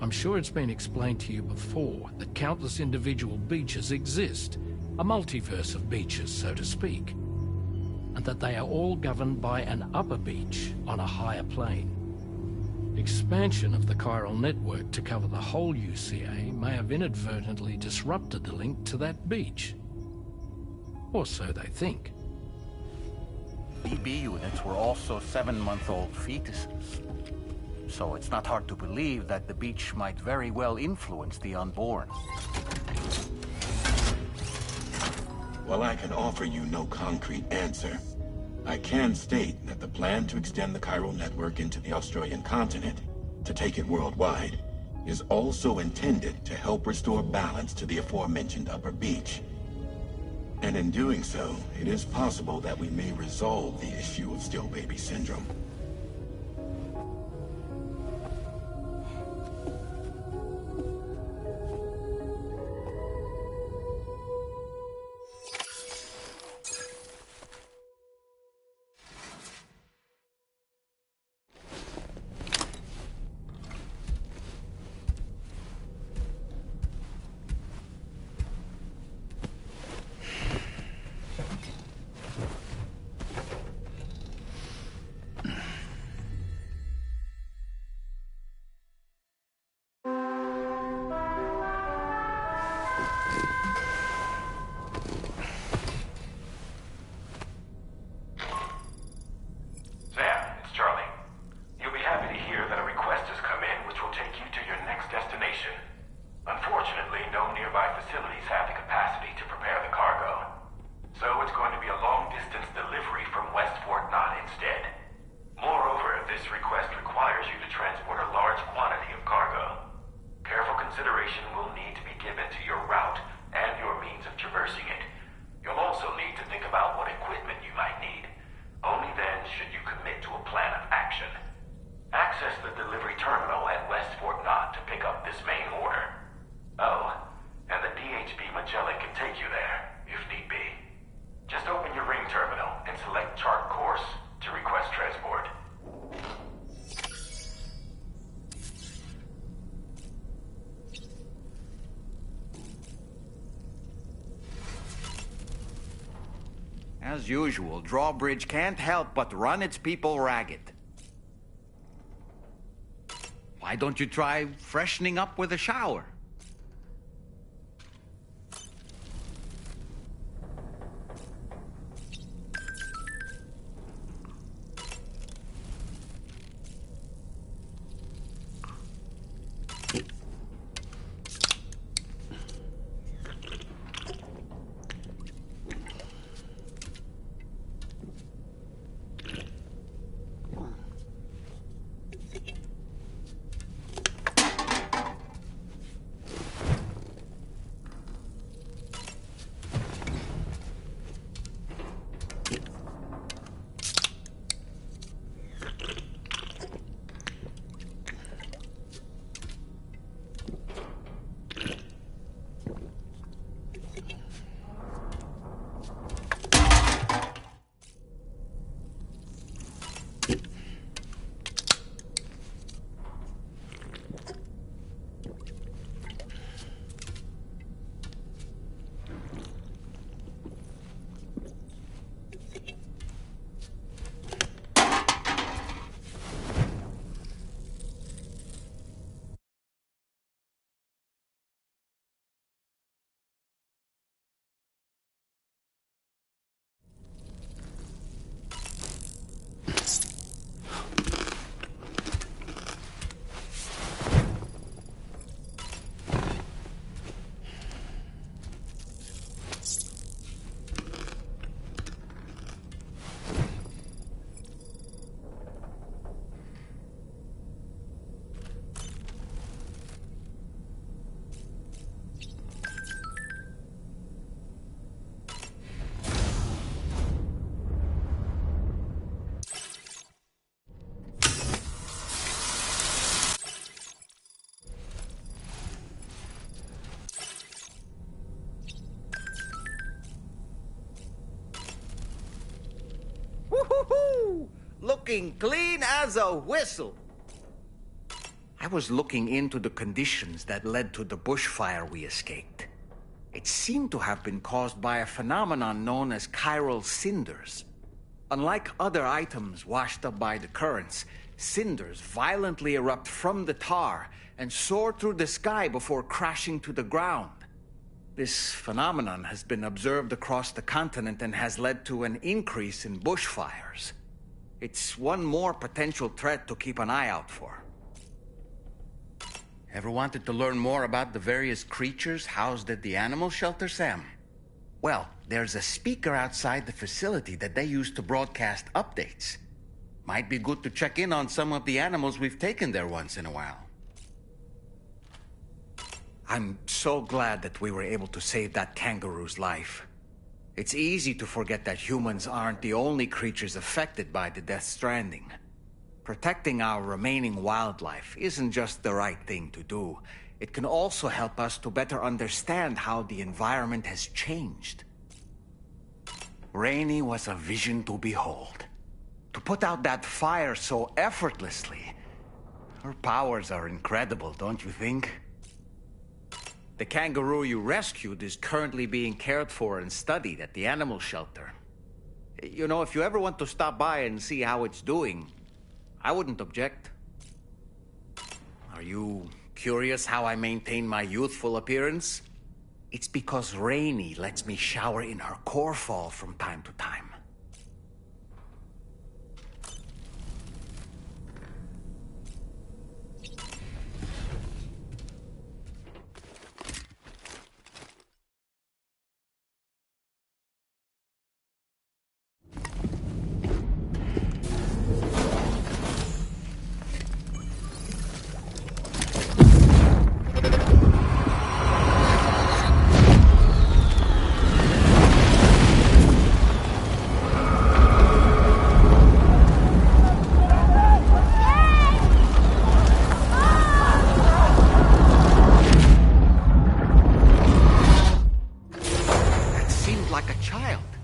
I'm sure it's been explained to you before that countless individual beaches exist, a multiverse of beaches, so to speak, and that they are all governed by an upper beach on a higher plane. Expansion of the chiral network to cover the whole UCA may have inadvertently disrupted the link to that beach. Or so they think. BB units were also 7-month-old fetuses. So it's not hard to believe that the beach might very well influence the unborn. While I can offer you no concrete answer, I can state that the plan to extend the chiral network into the Australian continent, to take it worldwide, is also intended to help restore balance to the aforementioned upper beach. And in doing so, it is possible that we may resolve the issue of still baby syndrome. As usual, Drawbridge can't help but run its people ragged. Why don't you try freshening up with a shower? Woo-hoo-hoo! Looking clean as a whistle. I was looking into the conditions that led to the bushfire we escaped. It seemed to have been caused by a phenomenon known as chiral cinders. Unlike other items washed up by the currents, cinders violently erupt from the tar and soar through the sky before crashing to the ground. This phenomenon has been observed across the continent and has led to an increase in bushfires. It's one more potential threat to keep an eye out for. Ever wanted to learn more about the various creatures housed at the animal shelter, Sam? Well, there's a speaker outside the facility that they use to broadcast updates. Might be good to check in on some of the animals we've taken there once in a while. I'm so glad that we were able to save that kangaroo's life. It's easy to forget that humans aren't the only creatures affected by the Death Stranding. Protecting our remaining wildlife isn't just the right thing to do. It can also help us to better understand how the environment has changed. Rainey was a vision to behold. To put out that fire so effortlessly. Her powers are incredible, don't you think? The kangaroo you rescued is currently being cared for and studied at the animal shelter. You know, if you ever want to stop by and see how it's doing, I wouldn't object. Are you curious how I maintain my youthful appearance? It's because Rainey lets me shower in her core fall from time to time. Like a child.